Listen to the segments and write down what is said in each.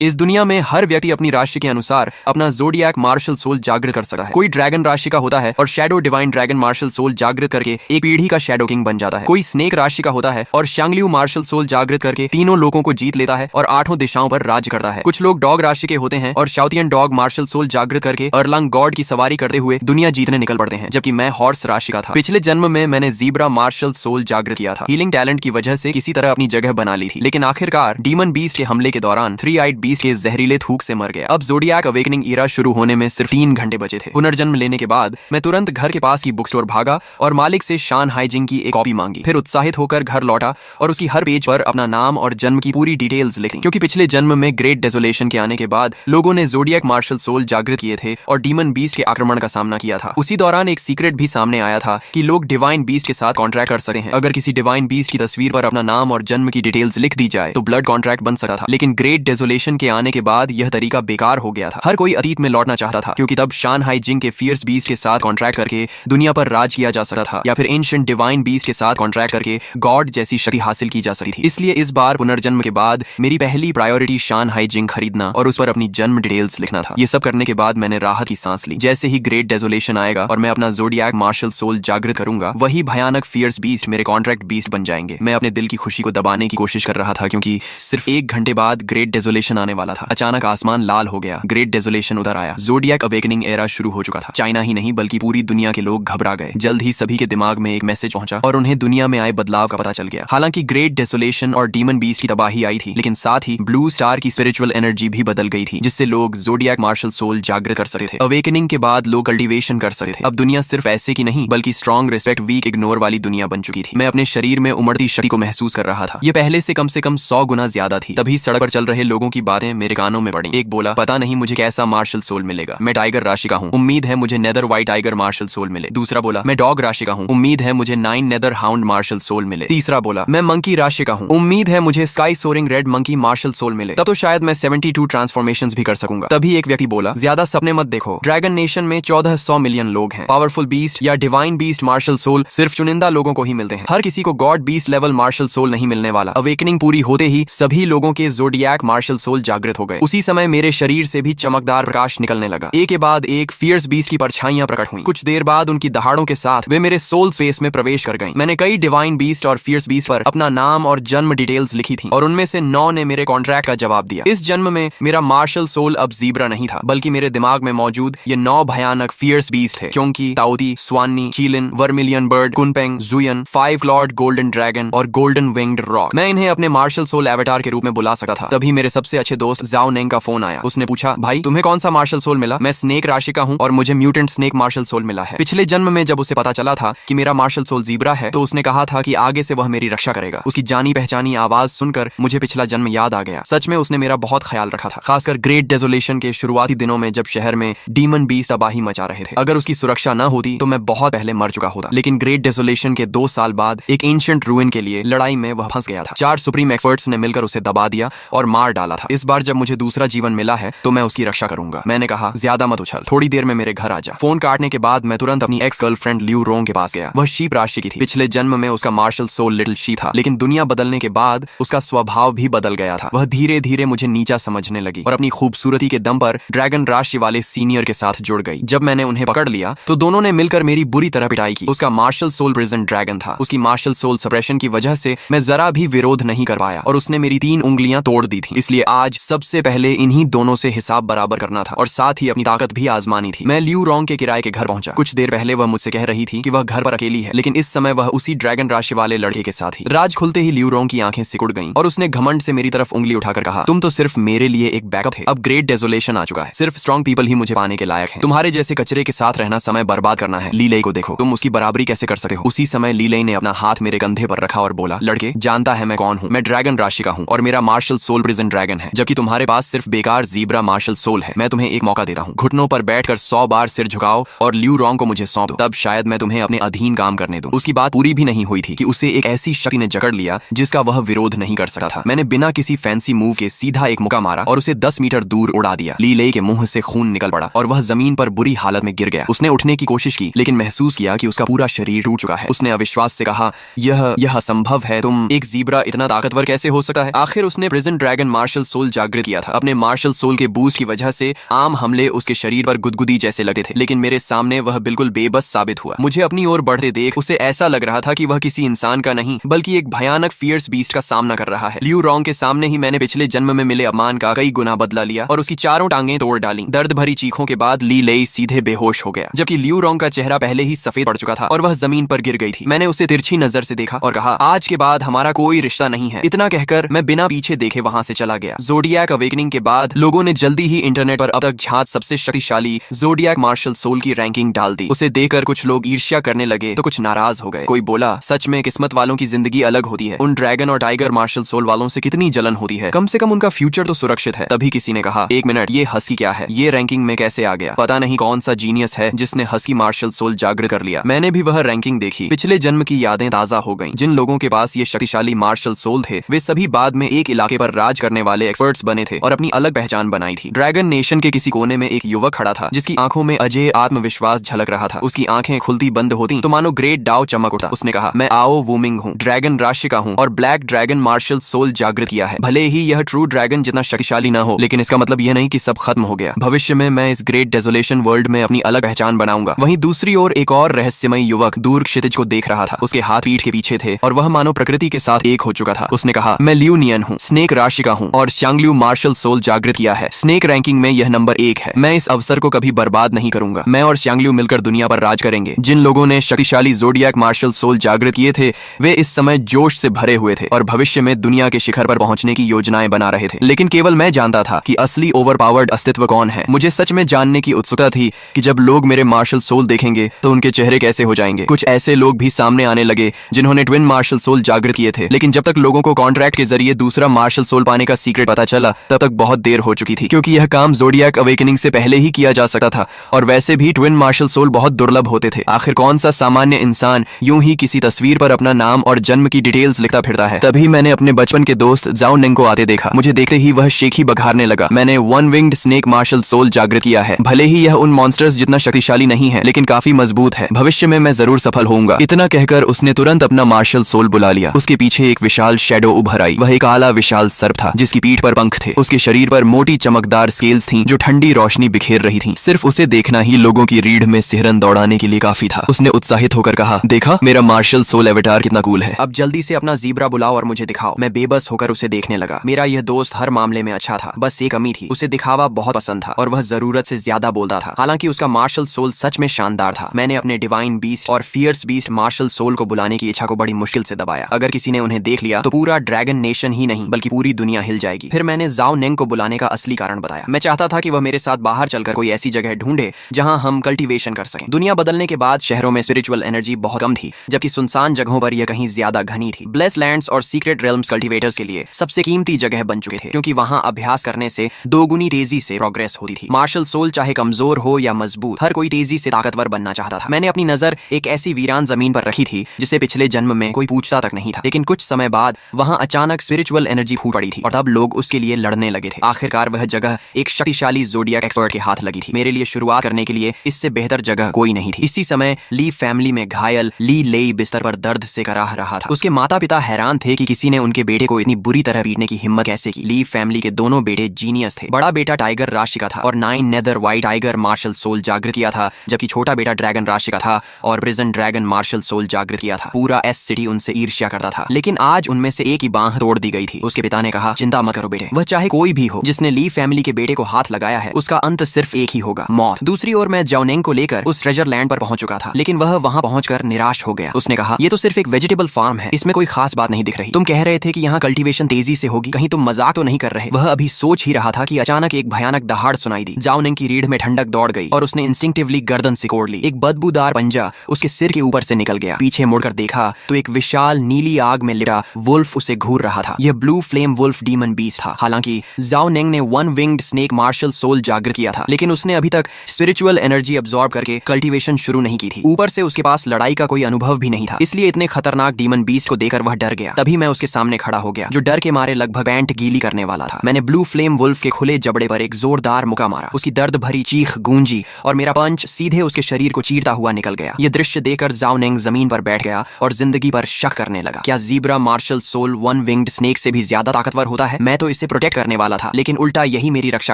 इस दुनिया में हर व्यक्ति अपनी राशि के अनुसार अपना ज़ोडिएक मार्शल सोल जागृत कर सकता है। कोई ड्रैगन राशि का होता है और shadow divine dragon martial soul जागृत करके एक पीढ़ी का शैडो किंग बन जाता है। कोई स्नेक राशि का होता है और शांगलियू मार्शल सोल जागृत करके तीनों लोगों को जीत लेता है और 8 दिशाओं पर राज्य करता है। कुछ लोग डॉग राशि के होते हैं और शाउतियन डॉग मार्शल सोल जागृत करके अर्लांग गॉड की सवारी करते हुए दुनिया जीतने निकल पड़ते हैं, जबकि मैं हॉर्स राशि का था। पिछले जन्म में मैंने ज़ीब्रा मार्शल सोल जागृत किया था। हीलिंग टैलेंट की वजह से किसी तरह अपनी जगह बना ली थी, लेकिन आखिरकार डीमन बीस्ट के हमले के दौरान 3-आइड बीस्ट के जहरीले थूक से मर गया। अब ज़ोडिएक अवेकनिंग ईरा शुरू होने में सिर्फ 3 घंटे बचे थे। पुनर्जन्म लेने के बाद मैं तुरंत घर के पास की बुक स्टोर भागा और मालिक से शान हाइजिंग की एक कॉपी मांगी। फिर उत्साहित होकर घर लौटा और उसकी हर पेज पर अपना नाम और जन्म की पूरी डिटेल्स लिखी, क्योंकि पिछले जन्म में ग्रेट डेसोलेशन के आने के बाद लोगों ने ज़ोडिएक मार्शल सोल जागृत किए थे और डीमन बीस्ट के आक्रमण का सामना किया था। उसी दौरान एक सीक्रेट भी सामने आया था कि लोग डिवाइन बीस्ट के साथ कॉन्ट्रैक्ट कर सकते हैं। अगर किसी डिवाइन बीस्ट की तस्वीर पर अपना नाम और जन्म की डिटेल्स लिख दी जाए तो ब्लड कॉन्ट्रैक्ट बन सकता था, लेकिन ग्रेट डेसोलेशन के आने के बाद यह तरीका बेकार हो गया था। हर कोई अतीत में लौटना चाहता था, क्योंकि तब शान हाइजिंग के फियर्स बीस्ट के साथ कॉन्ट्रैक्ट करके दुनिया पर राज किया जा सकता था, या फिर एंशिएंट डिवाइन बीस्ट के साथ कॉन्ट्रैक्ट करके गॉड जैसी शक्ति हासिल की जा सकती थी। इसलिए इस बार पुनर्जन्म के बाद मेरी पहली प्रायोरिटी शान हाइजिंग खरीदना और उस पर अपनी जन्म डिटेल्स लिखना था। ये सब करने के बाद मैंने राहत की सांस ली। जैसे ही ग्रेट डेसोलेशन आएगा और मैं अपना ज़ोडिएक मार्शल सोल जागृत करूंगा, वही भयानक फियर्स बीस्ट मेरे कॉन्ट्रैक्ट बीस्ट बन जाएंगे। मैं अपने दिल की खुशी को दबाने की कोशिश कर रहा था, क्योंकि सिर्फ 1 घंटे बाद ग्रेट डेसोलेशन आने वाला था। अचानक आसमान लाल हो गया, ग्रेट डेसोलेशन उधर आया। ज़ोडिएक अवेकनिंग एरा शुरू हो चुका था। चाइना ही नहीं बल्कि पूरी दुनिया के लोग घबरा गए। जल्द ही सभी के दिमाग में एक मैसेज पहुंचा और उन्हें दुनिया में आए बदलाव का पता चल गया। हालांकि ग्रेट डेसोलेशन और डीमन बीस्ट की तबाही आई थी, लेकिन साथ ही ब्लू स्टार की स्पिरिचुअल एनर्जी भी बदल गई थी, जिससे लोग ज़ोडिएक मार्शल सोल जागृत कर सकते थे। अवेकनिंग के बाद लोग कल्टीवेशन कर सकते थे। अब दुनिया सिर्फ ऐसे की नहीं बल्कि स्ट्रॉन्ग, रिस्पेक्ट, वीक, इग्नोर वाली दुनिया बन चुकी थी। मैं अपने शरीर में उमड़ती शक्ति को महसूस कर रहा था। ये पहले से कम 100 गुना ज्यादा थी। तभी सड़क पर चल रहे लोगों की बातें मेरे कानों में पड़ी। एक बोला, पता नहीं मुझे कैसा मार्शल सोल मिलेगा, मैं टाइगर राशि का हूँ, उम्मीद है मुझे nether white tiger martial soul मिले। दूसरा बोला, मैं डॉग राशि का हूँ, उम्मीद है मुझे 9 नेदर हाउंड मार्शल सोल मिले। तीसरा बोला, मैं मंकी राशि का हूँ, उम्मीद है मुझे sky soaring red monkey martial soul मिले, तब तो शायद मैं 72 ट्रांसफॉर्मेशंस भी कर सकूंगा। तभी एक व्यक्ति बोला, ज्यादा सपने मत देखो, ड्रैगन नेशन में 1400 मिलियन लोग हैं। पावरफुल बीस्ट या डिवाइन बीस्ट मार्शल सोल सिर्फ चुनिंदा लोगों को ही मिलते हैं। हर किसी को god beast level martial soul नहीं मिलने वाला। अवेकनिंग पूरी होते ही सभी लोगों के ज़ोडिएक मार्शल सोल जागृत हो गए। उसी समय मेरे शरीर से भी चमकदार प्रकाश निकलने लगा। एक के बाद एक फियर्स बीस्ट की परछाइयां प्रकट हुई। कुछ देर बाद उनकी दहाड़ों के साथ वे मेरे सोल स्पेस में प्रवेश कर गईं। मैंने कई डिवाइन बीस्ट और फियर्स बीस्ट पर अपना नाम और जन्म डिटेल्स लिखी थी और उनमें से 9 ने मेरे कॉन्ट्रैक्ट का जवाब दिया। इस जन्म में मेरा मार्शल सोल अब ज़ीब्रा नहीं था, बल्कि मेरे दिमाग में मौजूद ये 9 भयानक फियर्स बीस्ट थे, क्योंकि Taotie, Suanni, Qilin, vermilion bird, Kunpeng, जुयन, 5 क्लॉड गोल्डन ड्रैगन और गोल्डन विंग्ड रॉक। मैं इन्हें अपने मार्शल सोल एवेटार के रूप में बुला सकता था। तभी मेरे सबसे अच्छे दोस्त जाओ नेंग का फोन आया। उसने पूछा, भाई तुम्हें कौन सा मार्शल सोल मिला? मैं स्नेक राशि का हूँ और मुझे म्यूटेंट स्नेक मार्शल सोल मिला है। पिछले जन्म में जब उसे पता चला था कि मेरा मार्शल सोल ज़ीब्रा है, तो उसने कहा था कि आगे से वह मेरी रक्षा करेगा। उसकी जानी पहचानी आवाज सुनकर मुझे पिछला जन्म याद आ गया। सच में उसने मेरा बहुत ख्याल रखा था, खासकर ग्रेट डेसोलेशन के शुरुआती दिनों में जब शहर में डीमन बीस्ट तबाही मचा रहे थे। अगर उसकी सुरक्षा न होती तो मैं बहुत पहले मर चुका होता। लेकिन ग्रेट डेसोलेशन के 2 साल बाद एक एंशिएंट रूइन के लिए लड़ाई में वह फंस गया था। 4 सुप्रीम एक्सपर्ट्स ने मिलकर उसे दबा दिया और मार डाला था। इस बार जब मुझे दूसरा जीवन मिला है तो मैं उसकी रक्षा करूंगा। मैंने कहा, ज्यादा मत उछल, थोड़ी देर में मेरे घर आ जा। फोन काटने के बाद मैं तुरंत अपनी एक्स गर्लफ्रेंड लियू रोंग के पास गया। वह शीप राशि की थी। पिछले जन्म में उसका मार्शल सोल लिटिल शीप था, लेकिन दुनिया बदलने के बाद उसका स्वभाव भी बदल गया था। वह धीरे धीरे मुझे नीचा समझने लगी और अपनी खूबसूरती के दम पर ड्रैगन राशि वाले सीनियर के साथ जुड़ गई। जब मैंने उन्हें पकड़ लिया तो दोनों ने मिलकर मेरी बुरी तरह पिटाई की। उसका मार्शल सोल प्रिजन ड्रैगन था। उसकी मार्शल सोल सप्रेशन की वजह से मैं जरा भी विरोध नहीं कर पाया और उसने मेरी 3 उंगलियां तोड़ दी थी। इसलिए आज सबसे पहले इन्हीं दोनों से हिसाब बराबर करना था और साथ ही अपनी ताकत भी आजमानी थी। मैं लियू रोंग के किराए के घर पहुंचा। कुछ देर पहले वह मुझसे कह रही थी कि वह घर पर अकेली है, लेकिन इस समय वह उसी ड्रैगन राशि वाले लड़के के साथ ही। राज खुलते ही लियू रोंग की आंखें सिकुड़ गईं और उसने घमंड से मेरी तरफ उंगली उठाकर कहा, तुम तो सिर्फ मेरे लिए एक बैकअप थे। अब ग्रेट डेसोलेशन आ चुका है, सिर्फ स्ट्रॉन्ग पीपल ही मुझे पाने के लायक हैं। तुम्हारे जैसे कचरे के साथ रहना समय बर्बाद करना है। लीलई को देखो, तुम उसकी बराबरी कैसे कर सकते हो? उसी समय लीलई ने अपना हाथ मेरे कंधे पर रखा और बोला, लड़के, जानता है मैं कौन हूँ? मैं ड्रैगन राशि का हूँ और मेरा मार्शल सोल प्रिजन ड्रैगन है, जबकि तुम्हारे पास सिर्फ बेकार ज़ीब्रा मार्शल सोल है। मैं तुम्हें एक मौका देता हूँ, घुटनों पर बैठकर 100 बार सिर झुकाओ और लियू रोंग को मुझे सौंप दो, तब शायद मैं तुम्हें अपने अधीन काम करने दूं। उसकी बात पूरी भी नहीं हुई थी कि उसे एक ऐसी शक्ति ने जकड़ लिया जिसका वह विरोध नहीं कर सकता था। मैंने बिना किसी फैंसी मूव के सीधा एक मुक्का मारा और उसे 10 मीटर दूर उड़ा दिया। लीलई के मुंह से खून निकल पड़ा और वह जमीन पर बुरी हालत में गिर गया। उसने उठने की कोशिश की, लेकिन महसूस किया कि उसका पूरा शरीर टूट चुका है। उसने अविश्वास से कहा, यह असंभव है, तुम एक ज़ीब्रा इतना ताकतवर कैसे हो सकता है? आखिर उसने prison dragon martial soul soul जागृत किया था। अपने मार्शल सोल के बूस्ट की वजह से आम हमले उसके शरीर पर गुदगुदी जैसे लगते थे, लेकिन मेरे सामने वह बिल्कुल बेबस साबित हुआ। मुझे अपनी ओर बढ़ते देख उसे ऐसा लग रहा था कि वह किसी इंसान का नहीं बल्कि एक भयानक फियर्स बीस्ट का सामना कर रहा है। लियू रोंग के सामने ही मैंने पिछले जन्म में मिले अपमान का कई गुना बदला लिया और उसकी चारों टांगें तोड़ डाली। दर्द भरी चीखों के बाद ली लेई सीधे बेहोश हो गया, जबकि लियू रोंग का चेहरा पहले ही सफेद पड़ चुका था और वह जमीन पर गिर गई थी। मैंने उसे तिरछी नजर से देखा और कहा, आज के बाद हमारा कोई रिश्ता नहीं है। इतना कहकर मैं बिना पीछे देखे वहां से चला गया। ज़ोडिएक अवेकनिंग के बाद लोगों ने जल्दी ही इंटरनेट पर अब तक ज्ञात सबसे शक्तिशाली ज़ोडिएक मार्शल सोल की रैंकिंग डाल दी। उसे देखकर कुछ लोग ईर्ष्या करने लगे तो कुछ नाराज हो गए। कोई बोला, सच में किस्मत वालों की जिंदगी अलग होती है। उन ड्रैगन और टाइगर मार्शल सोल वालों से कितनी जलन होती है, कम से कम उनका फ्यूचर तो सुरक्षित है। तभी किसी ने कहा, एक मिनट, ये हस्की क्या है? ये रैंकिंग में कैसे आ गया? पता नहीं कौन सा जीनियस है जिसने हस्की मार्शल सोल जागृत कर लिया। मैंने भी वह रैंकिंग देखी। पिछले जन्म की यादें ताजा हो गईं। जिन लोगों के पास ये शक्तिशाली मार्शल सोल थे वे सभी बाद में एक इलाके पर राज करने वाले एक्सपर्ट्स बने थे और अपनी अलग पहचान बनाई थी। ड्रैगन नेशन के किसी कोने में एक युवक खड़ा था जिसकी आंखों में अजय आत्मविश्वास झलक रहा था। उसकी आंखें खुलती बंद होती तो मानो ग्रेट डाव चमक उठता। उसने कहा, मैं आओ वूमिंग हूँ, ड्रैगन राशि का हूँ और ब्लैक ड्रैगन मार्शल सोल जागृत किया है। भले ही यह ट्रू ड्रैगन जितना शक्तिशाली न हो, लेकिन इसका मतलब यह नहीं कि सब खत्म हो गया। भविष्य में मैं इस ग्रेट डेजोलेशन वर्ल्ड में अपनी अलग पहचान बनाऊंगा। वहीं दूसरी ओर एक और रहस्यमय युवक दूर क्षितिज को देख रहा था। उसके हाथ पीठ के पीछे थे और वह मानो प्रकृति के साथ एक हो चुका था। उसने कहा, मैं लियू नियन हूँ, स्नेक राशि का हूँ और शांगलियू मार्शल सोल जागृत किया है। स्नेक रैंकिंग में यह नंबर 1 है। मैं इस अवसर को कभी बर्बाद नहीं करूंगा। मैं और शांगलियू मिलकर दुनिया पर राज करेंगे। जिन लोगों ने शक्तिशाली ज़ोडिएक मार्शल सोल जागृत किए थे वे इस समय जोश से भरे हुए थे और भविष्य में दुनिया के शिखर पर पहुंचने की योजनाएं बना रहे थे। लेकिन केवल मैं जानता था कि असली ओवरपावर्ड अस्तित्व कौन है। मुझे सच में जानने की उत्सुकता थी कि जब लोग मेरे मार्शल सोल देखेंगे तो उनके चेहरे कैसे हो जाएंगे। कुछ ऐसे लोग भी सामने आने लगे जिन्होंने ट्विन मार्शल सोल जागृत किए थे, लेकिन जब तक लोगों को कॉन्ट्रैक्ट के जरिए दूसरा मार्शल सोल पाने का सीक्रेट पता चला तब तक बहुत देर हो चुकी थी, क्योंकि यह काम ज़ोडिएक अवेकनिंग से पहले ही किया जा सकता था और वैसे भी ट्विन मार्शल सोल बहुत दुर्लभ होते थे। आखिर कौन सा सामान्य इंसान यूं ही किसी तस्वीर पर अपना नाम और जन्म की डिटेल्स लिखता फिरता है। तभी मैंने अपने बचपन के दोस्त जाओ नेंग को आते देखा। मुझे देखते ही वह शेखी बघारने लगा। मैंने one winged snake martial soul जागृत किया है। भले ही यह उन मॉन्स्टर्स जितना शक्तिशाली नहीं है, लेकिन काफी मजबूत है। भविष्य में मैं जरूर सफल होऊंगा। इतना कहकर उसने तुरंत अपना मार्शल सोल बुला लिया। उसके पीछे एक विशाल शैडो उभर आई। वह एक काला विशाल सर्प था जिसकी पीठ पर पंख थे। उसके शरीर पर मोटी चमकदार स्केल्स थीं जो ठंडी रोशनी बिखेर रही थीं। सिर्फ उसे देखना ही लोगों की रीढ़ में सिहरन दौड़ाने के लिए काफी था। उसने उत्साहित होकर कहा, देखा मेरा मार्शल सोल एवेटार कितना कूल है। अब जल्दी से अपना ज़ीब्रा बुलाओ और मुझे दिखाओ। मैं बेबस होकर उसे देखने लगा। मेरा यह दोस्त हर मामले में अच्छा था, बस एक कमी थी, उसे दिखावा बहुत पसंद था और वह जरूरत से ज्यादा बोलता था। हालांकि उसका मार्शल सोल सच में शानदार था। मैंने अपने डिवाइन बीस्ट और फियर्स बीस्ट मार्शल सोल को बुलाने की इच्छा को बड़ी मुश्किल से दबाया। अगर किसी ने उन्हें देख लिया तो पूरा ड्रैगन नेशन ही नहीं बल्कि पूरी दुनिया हिल जाएगी। फिर मैंने जाओ नेंग को बुलाने का असली कारण बताया। मैं चाहता था कि वह मेरे साथ बाहर चलकर कोई ऐसी जगह ढूंढे जहां हम कल्टीवेशन कर सकें। दुनिया बदलने के बाद शहरों में स्पिरिचुअल एनर्जी बहुत कम थी, जबकि सुनसान जगहों पर यह कहीं ज्यादा घनी थी। ब्लेस लैंड्स और सीक्रेट रेल्म्स कल्टीवेटर्स के लिए सबसे कीमती जगह बन चुके थे, क्योंकि वहां अभ्यास करने से दोगुनी तेजी से प्रोग्रेस होती थी। मार्शल सोल चाहे कमजोर हो या मजबूत, हर कोई तेजी से ताकतवर बनना चाहता था। मैंने अपनी नजर एक ऐसी वीरान जमीन पर रखी थी जिसे पिछले जन्म में कोई पूछता तक नहीं था, लेकिन कुछ समय बाद वहां अचानक स्पिरिचुअल एनर्जी फूट पड़ी थी और तब लोग उसके लिए लड़ने लगे थे। आखिरकार वह जगह एक शक्तिशाली ज़ोडिएक एक्सपर्ट के हाथ लगी थी। मेरे लिए शुरुआत करने के लिए इससे बेहतर जगह कोई नहीं थी। इसी समय ली फैमिली में घायल ली लेई बिस्तर पर दर्द से कराह रहा था। उसके माता पिता हैरान थे कि किसी ने उनके बेटे को इतनी बुरी तरह पीटने की हिम्मत कैसे की। ली फैमिली के दोनों बेटे जीनियस थे। बड़ा बेटा टाइगर राशि का था और 9 nether white tiger martial soul जागृत किया था, जबकि छोटा बेटा ड्रैगन राशि का था और प्रिजन ड्रैगन मार्शल सोल जागृत किया था। पूरा एस सिटी उनसे ईर्ष्या करता था, लेकिन आज उनमें से एक ही बांह तोड़ दी गई थी। उसके पिता ने कहा, चिंता मत करो बेटे, वह चाहे कोई भी हो जिसने ली फैमिली के बेटे को हाथ लगाया है उसका अंत सिर्फ एक ही होगा, मौत। दूसरी ओर मैं जाओनेंग को लेकर उस ट्रेजर लैंड पर पहुंच चुका था, लेकिन वह वहां पहुंचकर निराश हो गया। उसने कहा, ये तो सिर्फ एक वेजिटेबल फार्म है, इसमें कोई खास बात नहीं दिख रही। तुम कह रहे थे कि यहाँ कल्टीवेशन तेजी से होगी, कहीं तुम मजाक तो नहीं कर रहे? वह अभी सोच ही रहा था कि अचानक एक भयानक दहाड़ सुनाई दी। जाओनेंग की रीढ़ में ठंडक दौड़ गई और उसने इंस्टिंक्टिवली गर्दन सिकोड़ ली। एक बदबूदार पंजा उसके सिर के ऊपर से निकल गया। पीछे मुड़कर देखा तो एक विशाल नीली आग में लिपटा वुल्फ उसे घूर रहा था। यह blue flame wolf demon beast था। हालांकि जाओनेंग ने one winged snake martial soul जागृत किया था, लेकिन उसने अभी तक स्पिरिचुअल एनर्जी अब्सॉर्ब करके कल्टीवेशन शुरू नहीं की थी। ऊपर से उसके पास लड़ाई का कोई अनुभव भी नहीं था, इसलिए इतने खतरनाक डीमन बीस्ट को देखकर वह डर गया। तभी मैं उसके सामने खड़ा हो गया, जो डर के मारे लगभग पैंट गीली करने वाला था। मैंने ब्लू फ्लेम वुल्फ के खुले जबड़े पर एक जोरदार मुक्का मारा। उसकी दर्द भरी चीख गूंजी और मेरा पंच सीधे उसके शरीर को चीरता हुआ निकल गया। यह दृश्य देखकर जाओनेंग जमीन पर बैठ गया और जिंदगी पर शक करने लगा। क्या zebra martial soul one winged snake से भी ज्यादा ताकतवर होता है? मैं तो इसे प्रोटेक्ट करने वाला था, लेकिन उल्टा यही मेरी रक्षा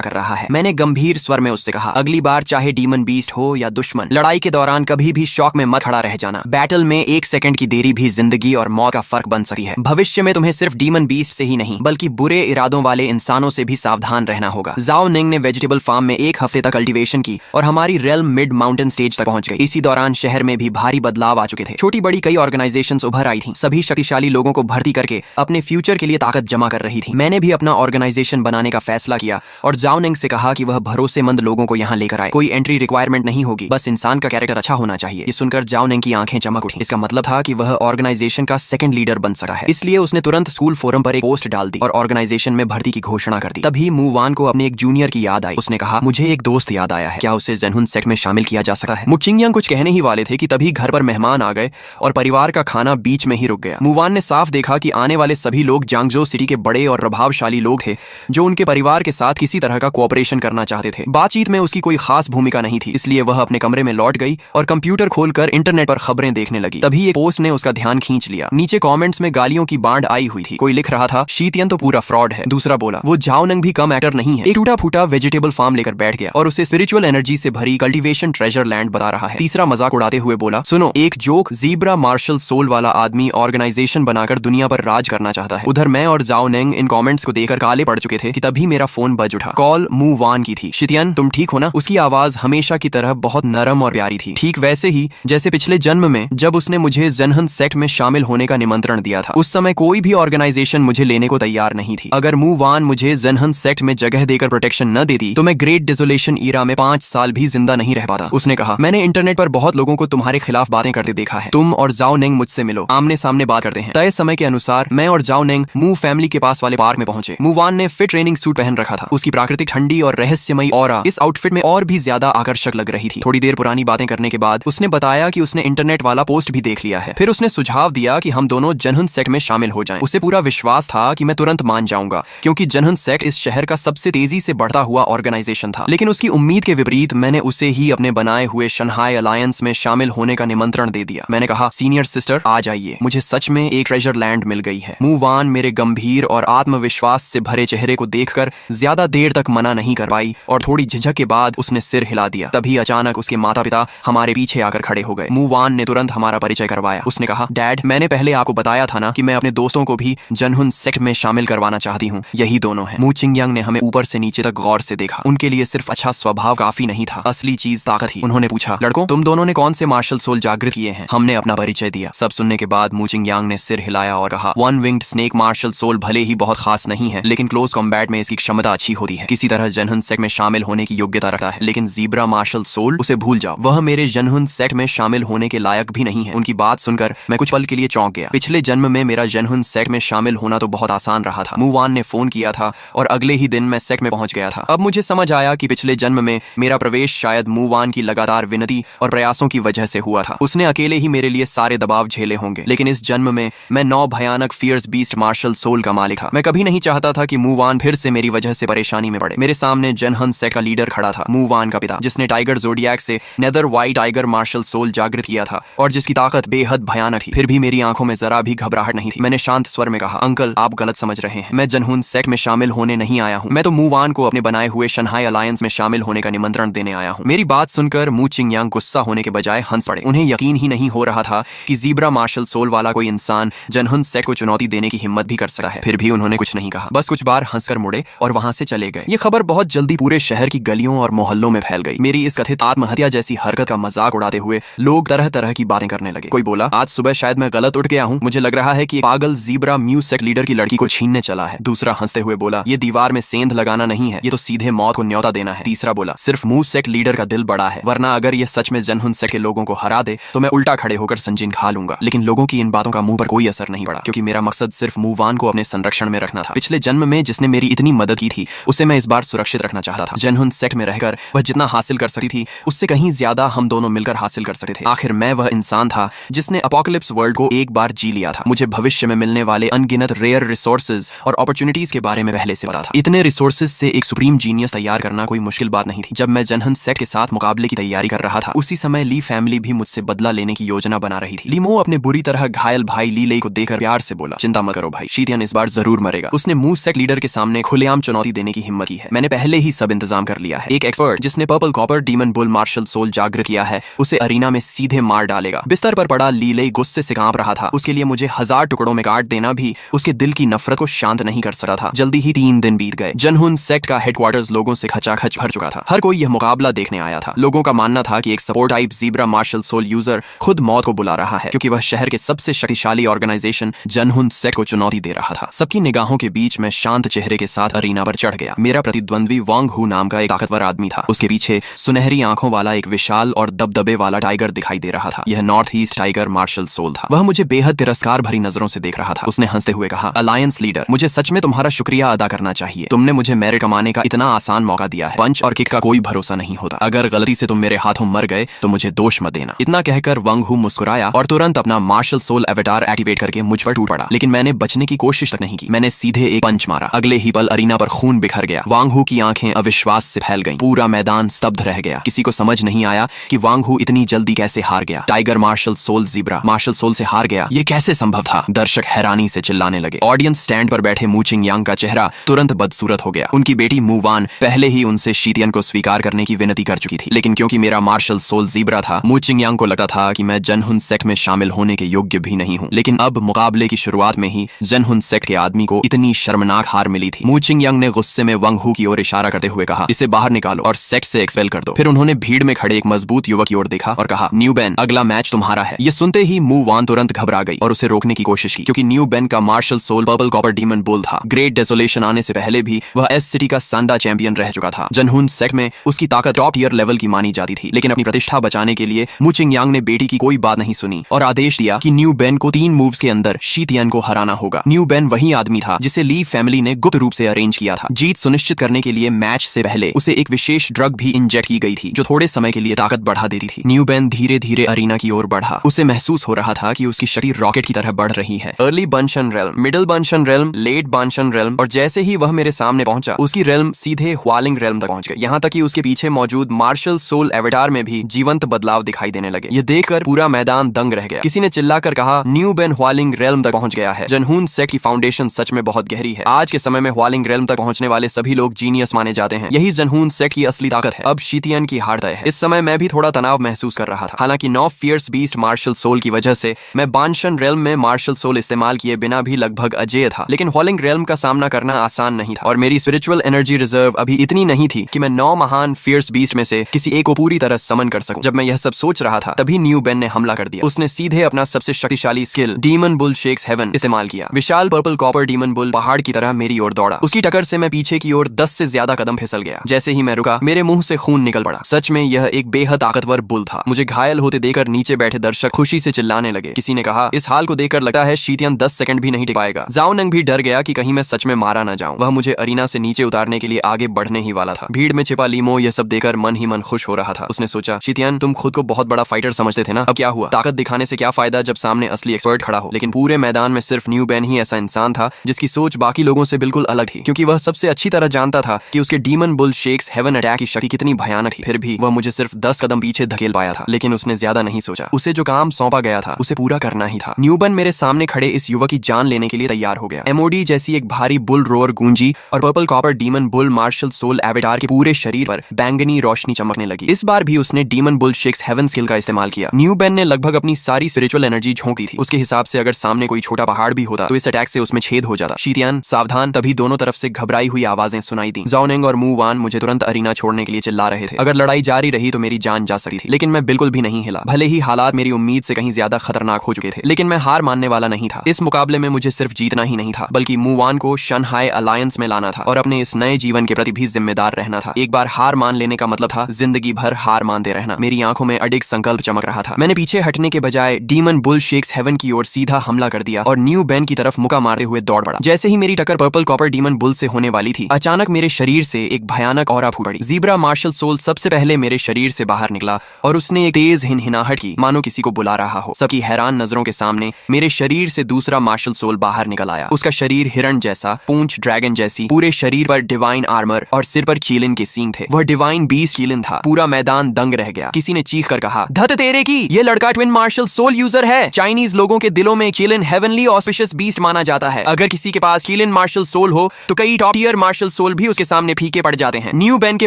कर रहा है। मैंने गंभीर स्वर में उससे कहा, अगली बार चाहे डीमन बीस्ट हो या दुश्मन, लड़ाई के दौरान कभी भी शौक में मत खड़ा रह जाना। बैटल में 1 सेकंड की देरी भी जिंदगी और मौत का फर्क बन सकती है। भविष्य में तुम्हें सिर्फ डीमन बीस्ट से ही नहीं बल्कि बुरे इरादों वाले इंसानों से भी सावधान रहना होगा। जाओ निंग ने वेजिटेबल फार्म में 1 हफ्ते तक कल्टीवेशन की और हमारी रेल्म मिड माउंटेन स्टेज तक पहुंच गई। इसी दौरान शहर में भी भारी बदलाव आ चुके थे। छोटी बड़ी कई ऑर्गेनाइजेशंस उभर आई थी, सभी शक्तिशाली लोगों को भर्ती करके अपने फ्यूचर के लिए ताकत जमा कर रही थी। मैंने भी अपना ऑर्गेनाइजेशन बनाने का फैसला किया और जाओ निंग से कहा कि वह भरोसेमंद लोगों को यहाँ लेकर आए। कोई एंट्री रिक्वायरमेंट नहीं होगी, बस इंसान का कैरेक्टर अच्छा होना चाहिए। ये सुनकर जाओ निंग की आंखें चमक उठी। इसका मतलब था कि वह ऑर्गेनाइजेशन का सेकंड लीडर बन सकता है। इसलिए उसने तुरंत स्कूल फोरम पर एक पोस्ट डाल दी और ऑर्गेनाइजेशन में भर्ती की घोषणा कर दी। तभी मू वान को अपने एक जूनियर की याद आई। उसने कहा, मुझे एक दोस्त याद आया है, क्या उसे जेनहुन सेक्ट में शामिल किया जा सकता है? मु चिंगयांग कुछ कहने ही वाले थे कि तभी घर पर मेहमान आ गए और परिवार का खाना बीच में ही रुक गया। मू वान ने साफ देखा कि आने वाले सभी लोग जांगजो सिटी के बड़े और प्रभावशाली लोग थे जो उनके परिवार के साथ किसी तरह का कोऑपरेशन करना चाहते थे। बातचीत में उसकी कोई खास भूमिका नहीं थी, इसलिए वह अपने कमरे में लौट गई और कंप्यूटर खोलकर इंटरनेट पर खबरें देखने लगी। तभी एक पोस्ट ने उसका ध्यान खींच लिया। नीचे कमेंट्स में गालियों की बाढ़ आई हुई थी। कोई लिख रहा था, शीतियन तो पूरा फ्रॉड है। दूसरा बोला, वो जाओ निंग भी कम एक्टर नहीं है। एक टूटा फूटा वेजिटेबल फार्म लेकर बैठ गया और उसे स्पिरिचुअल एनर्जी से भरी कल्टीवेशन ट्रेजर लैंड बता रहा है। तीसरा मजाक उड़ाते हुए बोला, सुनो, एक जोक, ज़ीब्रा मार्शल सोल वाला आदमी ऑर्गेनाइजेशन बनाकर दुनिया पर राज करना चाहता है। उधर मैं और जाओ निंग इन कमेंट्स को देखकर काले पड़ चुके थे कि तभी मेरा फोन बज उठा। कॉल मू वान की थी। शीतियन, तुम ठीक हो ना? उसकी आवाज हमेशा की तरह बहुत नरम और प्यारी थी, ठीक वैसे ही जैसे पिछले जन्म में जब उसने मुझे जेनहुन सेक्ट में शामिल होने का निमंत्रण दिया था। उस समय कोई भी ऑर्गेनाइजेशन मुझे लेने को तैयार नहीं थी। अगर मू वान मुझे जेनहुन सेक्ट में जगह देकर प्रोटेक्शन न देती तो मैं ग्रेट डिसोलेशन ईरा में 5 साल भी जिंदा नहीं रह पाता। उसने कहा, मैंने इंटरनेट पर बहुत लोगों को तुम्हारे खिलाफ बातें करते देखा है। तुम और जाओ निंग मुझसे मिलो, आमने सामने बात करते हैं। तय समय के अनुसार मैं और जाओ निंग मू फैमिली के पास वाले पार्क में पहुंचे। मू वान ने फिट ट्रेनिंग सूट पहन रखा था। उसकी प्राकृतिक ठंडी और रहस्यमयी ऑरा इस आउटफिट में और भी ज्यादा आकर्षक लग रही थी। थोड़ी देर पुरानी बातें करने के बाद उसने बताया कि उसने इंटरनेट वाला पोस्ट भी देख लिया है। फिर उसने सुझाव दिया कि हम दोनों जेनहुन सेक्ट में शामिल हो जाएं। उसे पूरा विश्वास था कि मैं तुरंत मान जाऊंगा, क्योंकि जेनहुन सेक्ट इस शहर का सबसे तेजी से बढ़ता हुआ ऑर्गेनाइजेशन था। लेकिन उसकी उम्मीद के विपरीत मैंने उसे ही अपने बनाए हुए शंघाई अलायंस में शामिल होने का निमंत्रण दे दिया। मैंने कहा, सीनियर सिस्टर, आ जाइए, मुझे सच में एक ट्रेजर लैंड मिल गई है। मू वान मेरे गंभीर और आत्मविश्वास से भरे चेहरे को देखकर ज्यादा देर तक मना नहीं कर पाई और थोड़ी झिझक के बाद उसने सिर हिला दिया। तभी अचानक उसके माता पिता हमारे पीछे आकर खड़े हो गए। मू वान ने तुरंत हमारा परिचय करवाया। उसने कहा, डैड, मैंने पहले आपको बताया था ना कि मैं अपने दोस्तों को भी जेनहुन सेक्ट में शामिल करवाना चाहती हूँ। यही दोनों हैं। मू चिंगयांग ने हमें ऊपर से नीचे तक गौर से देखा। उनके लिए सिर्फ अच्छा स्वभाव काफी नहीं था, असली चीज ताकत थी। उन्होंने पूछा, लड़कों, तुम दोनों ने कौन से मार्शल सोल जागृत किए हैं? हमने अपना परिचय दिया। सब सुनने के बाद मू चिंगयांग ने सिर हिलाया और कहा, one winged snake martial soul भले ही बहुत खास नहीं है, लेकिन क्लोज कॉम्बैट में इसकी क्षमता अच्छी होती है। किसी तरह जेनहुन सेक्ट में शामिल होने की योग्यता रखता है। लेकिन ज़ीब्रा मार्शल सोल, उसे भूल जाओ, वह मेरे जेनहुन सेक्ट में शामिल होने के लायक भी नहीं है। उनकी बात सुनकर मैं कुछ पल के लिए चौंक गया। पिछले जन्म में मेरा जेनहुन सेक्ट में शामिल होना तो बहुत आसान रहा था। मू वान ने फोन किया था और अगले ही दिन मैं सेक्ट में पहुंच गया था। अब मुझे समझ आया कि पिछले जन्म में मेरा प्रवेश शायद मू वान की लगातार विनती और प्रयासों की वजह से हुआ था। उसने अकेले ही मेरे लिए सारे दबाव झेले होंगे। लेकिन इस जन्म में मैं 9 भयानक फियर्स बीस्ट मार्शल सोल का मालिक था। मैं कभी नहीं चाहता था कि मू वान फिर से मेरी वजह से परेशानी में पड़े। मेरे सामने जेनहुन सेक्ट का लीडर खड़ा था, मू वान का पिता, जिसने टाइगर जोडियक से nether white tiger martial soul जागृत किया था और जिसकी ताकत बेहद भयानक थी। फिर भी मेरी आंखों में जरा भी घबराहट नहीं थी। मैंने शांत स्वर में कहा, अंकल, आप गलत समझ रहे हैं। मैं जेनहुन सेक्ट में शामिल होने नहीं आया हूँ। मैं तो मू वान को अपने बनाए हुए शंघाई अलायंस में शामिल होने का निमंत्रण देने आया हूँ। मेरी बात सुनकर मू चिंगयांग गुस्सा होने के बजाय हंस पड़े। उन्हें यकीन ही नहीं हो रहा था कि ज़ीब्रा मार्शल सोल वाला कोई इंसान जेनहुन सेक्ट को चुनौती देने की हिम्मत भी कर सकता है। फिर भी उन्होंने कुछ नहीं कहा, बस कुछ बार हंसकर मुड़े और वहां से चले गए। ये खबर बहुत जल्दी पूरे शहर की गलियों और मोहल्लों में फैल गई। मेरी इस कथित आत्महत्या जैसी हरकत का मजाक उड़ाते हुए लोग तरह तरह की बातें करने लगे। कोई बोला, आज सुबह शायद मैं गलत उठ गया हूँ, मुझे लग रहा है कि पागल ज़ीब्रा म्यू सेक्ट लीडर की लड़की को छीनने चला है। दूसरा हंसते हुए बोला, ये दीवार में सेंध लगाना नहीं है, ये तो सीधे मौत को न्योता देना है। तीसरा बोला, सिर्फ म्यू सेक्ट लीडर का दिल बड़ा है, वरना अगर ये सच में जेनहुन सेक्ट के लोगों को हरा दे तो मैं उल्टा खड़े होकर संजीन खा लूंगा। लेकिन लोगों की इन बातों का मुंह पर कोई असर नहीं पड़ा, क्योंकि मेरा मकसद सिर्फ मू वान को अपने संरक्षण में रखना था। पिछले जन्म में जिसने मेरी इतनी मदद की थी उसे मैं इस बार सुरक्षित रखना चाहता था। जेनहुन सेक्ट में रहकर वह जितना हासिल कर सकती थी उससे कहीं ज्यादा हम दोनों मिलकर हासिल कर सकते थे। आखिर मैं वह इंसान था जिसने अपोकलिप्स वर्ल्ड को एक बार जी लिया था। मुझे भविष्य में मिलने वाले अनगिनत रेयर रिसोर्सेज और अपॉर्चुनिटीज के बारे में पहले से पता था। इतने रिसोर्सेज से एक सुप्रीम जीनियस तैयार करना कोई मुश्किल बात नहीं थी। जब मैं जेनहुन सेक्ट के साथ मुकाबले की तैयारी कर रहा था उसी समय ली फैमिली भी मुझसे बदला लेने की योजना बना रही थी। लीमो अपने बुरी तरह घायल भाई ली लेई को देखकर प्यार से बोला, चिंता मत करो भाई, शीतियन इस बार जरूर मरेगा। उसने मुंह न्यू सेक्ट लीडर के सामने खुलेआम चुनौती देने की हिम्मत की है। मैंने पहले ही सब इंतजाम कर लिया है। एक एक्सपर्ट जिसने purple copper demon bull martial soul जागृत किया है उसे अरीना में सीधे मार डालेगा। बिस्तर पर पड़ा ली लेई गुस्से से कांप रहा था। उसके लिए मुझे 1000 टुकड़ों में काट देना भी उसके दिल की नफरत को शांत नहीं कर सकता था। जल्दी ही 3 दिन बीत गए। जनहुन सेक्ट का हेडक्वार्टर्स लोगों से खचाखच भर चुका था। हर कोई यह मुकाबला देखने आया था। लोगों का मानना था कि एक support type zebra martial soul user खुद मौत को बुला रहा है, क्योंकि वह शहर के सबसे शक्तिशाली ऑर्गेनाइजेशन जनहुन सेक्ट को चुनौती दे रहा था। सबकी निगाहों के बीच मैं शांत चेहरे के साथ अरीना पर चढ़ गया। मेरा प्रतिद्वंद्वी वांग हू नाम का एक ताकतवर आदमी था। उसके पीछे सुनहरी आंखों वाला एक विशाल और दबदबे वाला टाइगर दिखाई दे रहा था। यह north east tiger martial soul था। वह मुझे बेहद तिरस्कार भरी नजरों से देख रहा था। उसने हंसते हुए कहा, अलायंस लीडर, मुझे सच में तुम्हारा शुक्रिया अदा करना चाहिए। तुमने मुझे मेरिट कमाने का इतना आसान मौका दिया है। पंच और किक का कोई भरोसा नहीं होता। अगर गलती से तुम मेरे हाथों मर गए तो मुझे दोष मत देना। इतना कहकर वांग हू मुस्कुराया और तुरंत अपना मार्शल सोल एवेटार एक्टिवेट करके मुझ पर टूट पड़ा। लेकिन मैंने बचने की कोशिश तक नहीं की। मैंने सीधे एक पंच मारा। अगले ही पल अरीना पर खून बिखर गया। वांग हू की आंखें अविश्वास से फैल गईं। पूरा मैदान स्तब्ध रह गया। किसी को समझ नहीं आया कि वांग हू इतनी जल्दी कैसे हार गया। Tiger martial soul zebra martial soul से हार गया, ये कैसे संभव था? दर्शक हैरानी से चिल्लाने लगे। ऑडियंस स्टैंड पर बैठे मू चिंग यांग का चेहरा तुरंत बदसूरत हो गया। उनकी बेटी मू वान पहले ही उनसे शीतियन को स्वीकार करने की विनती कर चुकी थी, लेकिन क्योंकि मेरा मार्शल सोल ज़ीब्रा था, मू चिंग यांग को लगता था कि मैं जनहुन सेक्ट में शामिल होने के योग्य भी नहीं हूँ। लेकिन अब मुकाबले की शुरुआत में ही जनहुन सेक्ट के आदमी को इतनी शर्मनाक हार मिली थी। मू चिंग यांग ने गुस्से में वांग हू की ओर इशारा करते हुए कहा, इसे बाहर निकालो और सेक्ट से एक्सपेल कर दो। फिर उन्होंने भीड़ में खड़े एक मजबूत युवक की ओर देखा और कहा, न्यू बेन, अगला मैच तुम्हारा है। ये सुनते ही मू वान तुरंत घबरा गई और उसे रोकने की कोशिश की, क्योंकि न्यू बेन का martial soul purple copper demon bull था। ग्रेट डेसोलेशन आने से पहले भी वह एस सिटी का सांडा चैंपियन रह चुका था। जनहुन सेक्ट में उसकी ताकत टॉप टियर लेवल की मानी जाती थी। लेकिन अपनी प्रतिष्ठा बचाने के लिए मू चिंग यांग ने बेटी की कोई बात नहीं सुनी और आदेश दिया कि न्यू बेन को 3 मूव्स के अंदर शीतियन को हराना होगा। न्यू बेन वही आदमी था जिसे ली फैमिली ने गुप्त रूप से अरेंज किया था। जीत सुनिश्चित करने के लिए मैच से पहले उसे एक विशेष ड्रग भी इंजेक्ट की गई थी, जो थोड़े समय के लिए ताकत बढ़ा देती थी। न्यू बेन धीरे धीरे अरीना की ओर बढ़ा। उसे महसूस हो रहा था कि उसकी शक्ति रॉकेट की तरह बढ़ रही है। अर्ली बंशन रेल्म, मिडिल बंशन रेल्म, लेट बंशन रेल्म, और जैसे ही वह मेरे सामने पहुंचा उसकी रेल्म सीधे ह्वालिंग रेल्म तक पहुंच गई। यहाँ तक कि उसके पीछे मौजूद मार्शल सोल एवेटार में भी जीवंत बदलाव दिखाई देने लगे। ये देखकर पूरा मैदान दंग रह गया। किसी ने चिल्लाकर कहा, न्यू बेन ह्वालिंग रेल्म तक पहुंच गया है। जनहुन सेक्ट की फाउंडेशन सच में बहुत गहरी है। आज के समय में ह्वालिंग रेल्म तक पहुंचने वाले सभी लोग जीनियस माने जाते हैं। यही जनहुन सेक्ट की असली ताकत है। अब शीतियन की हार तय है। इस समय मैं भी थोड़ा तनाव महसूस कर रहा था। हालांकि 9 फियर्स बीस्ट मार्शल सोल की वजह से मैं बांशन रेल्म में मार्शल सोल इस्तेमाल किए बिना भी लगभग अजेय था। लेकिन ह्वालिंग रेल्म का सामना करना आसान नहीं था और मेरी स्पिरिचुअल एनर्जी रिजर्व अभी इतनी नहीं थी कि मैं 9 महान फियर्स बीस्ट में से किसी एक को पूरी तरह समन कर सकूं। जब मैं यह सब सोच रहा था तभी न्यू बेन ने हमला कर दिया। उसने सीधे अपना सबसे शक्तिशाली skill demon bull shakes heaven इस्तेमाल किया। विशाल पर्पल कॉपर डीमन बुल पहाड़ की तरह मेरी ओर दौड़ा। उसकी टक्कर से मैं पीछे की ओर 10 से ज्यादा कदम फिसल गया। जैसे ही मैं रुका मेरे मुंह से खून निकल पड़ा। सच में यह एक बेहद ताकतवर बुल था। मुझे घायल होते देखकर नीचे बैठे दर्शक खुशी से चिल्लाने लगे। किसी ने कहा, इस हाल को देखकर लगता है शीतियन 10 सेकंड भी नहीं टिक पाएगा। जाओ नंग भी डर गया कि कहीं मैं सच में मारा ना जाऊं। वह मुझे अरीना से नीचे उतारने के लिए आगे बढ़ने ही वाला था। भीड़ में छिपा लीमो यह सब देखकर मन ही मन खुश हो रहा था। उसने सोचा, शीतियन, तुम खुद को बहुत बड़ा फाइटर समझते थे ना, अब क्या हुआ? ताकत दिखाने से क्या फायदा जब सामने असली एक्सपर्ट खड़ा हो। लेकिन पूरे मैदान में सिर्फ न्यू बेन ही ऐसा इंसान था जिसकी सोच बाकी लोगों से बिल्कुल अलग थी, क्योंकि वह सबसे अच्छी तरह जानता था कि उसके demon bull shakes heaven attack की शक्ति कितनी भयानक थी। फिर भी वह मुझे सिर्फ 10 कदम पीछे धकेल पाया था। लेकिन उसने ज्यादा नहीं सोचा। उसे जो काम सौंपा गया था उसे पूरा करना ही था। न्यू बेन मेरे सामने खड़े इस युवक की जान लेने के लिए तैयार हो गया। एमओडी जैसी एक भारी बुल रोर गूंजी और purple copper demon bull martial soul avatar के पूरे शरीर पर बैंगनी रोशनी चमकने लगी। इस बार भी उसने demon bull shakes heaven skill का इस्तेमाल किया। न्यू बेन ने लगभग अपनी सारी स्पिरिचुअल एनर्जी झोंक दी थी। उसके हिसाब से अगर सामने कोई छोटा पहाड़ भी होता तो इस अटैक से उसमें छेद हो जाता। शीतियन, सावधान। तभी दोनों तरफ से घबराई हुई आवाजें सुनाई दी। जाओनिंग और मू वान मुझे तुरंत अरीना छोड़ने के लिए चिल्ला रहे थे। अगर लड़ाई जारी रही तो मेरी जान जा सकती थी। लेकिन मैं बिल्कुल भी नहीं हिला। भले ही हालात मेरी उम्मीद से कहीं ज्यादा खतरनाक हो चुके थे, लेकिन मैं हार मानने वाला नहीं था। इस मुकाबले में मुझे सिर्फ जीतना ही नहीं था, बल्कि मू वान को शंघाई अलायंस में लाना था और अपने इस नए जीवन के प्रति भी जिम्मेदार रहना था। एक बार हार मान लेने का मतलब था जिंदगी भर हार मानते रहना। मेरी आंखों में अडिग संकल्प चमक रहा था। मैंने पीछे हटने के बजाय डीमन बुल शेक्स हेवन की ओर सीधा हमला कर दिया और न्यू बेन की तरफ मुक्का मारते हुए दौड़ पड़ा। जैसे ही मेरी टक्कर पर्पल कॉपर डीमन बुल से होने वाली थी, अचानक मेरे शरीर से एक भयानक ऑरा फूट पड़ी। ज़ीब्रा मार्शल सोल सबसे पहले मेरे शरीर से बाहर निकला और उसने एक तेज हिनहिनाहट की, मानो किसी को बुला रहा हो। सबकी हैरान नजरों के सामने मेरे शरीर से दूसरा मार्शल सोल बाहर निकल आया। उसका शरीर हिरण जैसा, पूंछ ड्रैगन जैसी, पूरे शरीर पर डिवाइन आर्मर और सिर पर चीलिन के सींग थे। वह डिवाइन बीस्ट चीलिन था। पूरा मैदान दंग रह गया। किसी ने चीख कर कहा, धत तेरे की, ये लड़का ट्विन मार्शल सोल यूजर है। चाइनीज लोगों के दिलों में चीलिन हेवनली ऑस्पिशियस बीस्ट माना जाता है। अगर किसी के पास चीलिन कीलिन मार्शल सोल हो तो कई टॉप टियर मार्शल सोल भी उसके सामने फीके पड़ जाते हैं। न्यू बेन के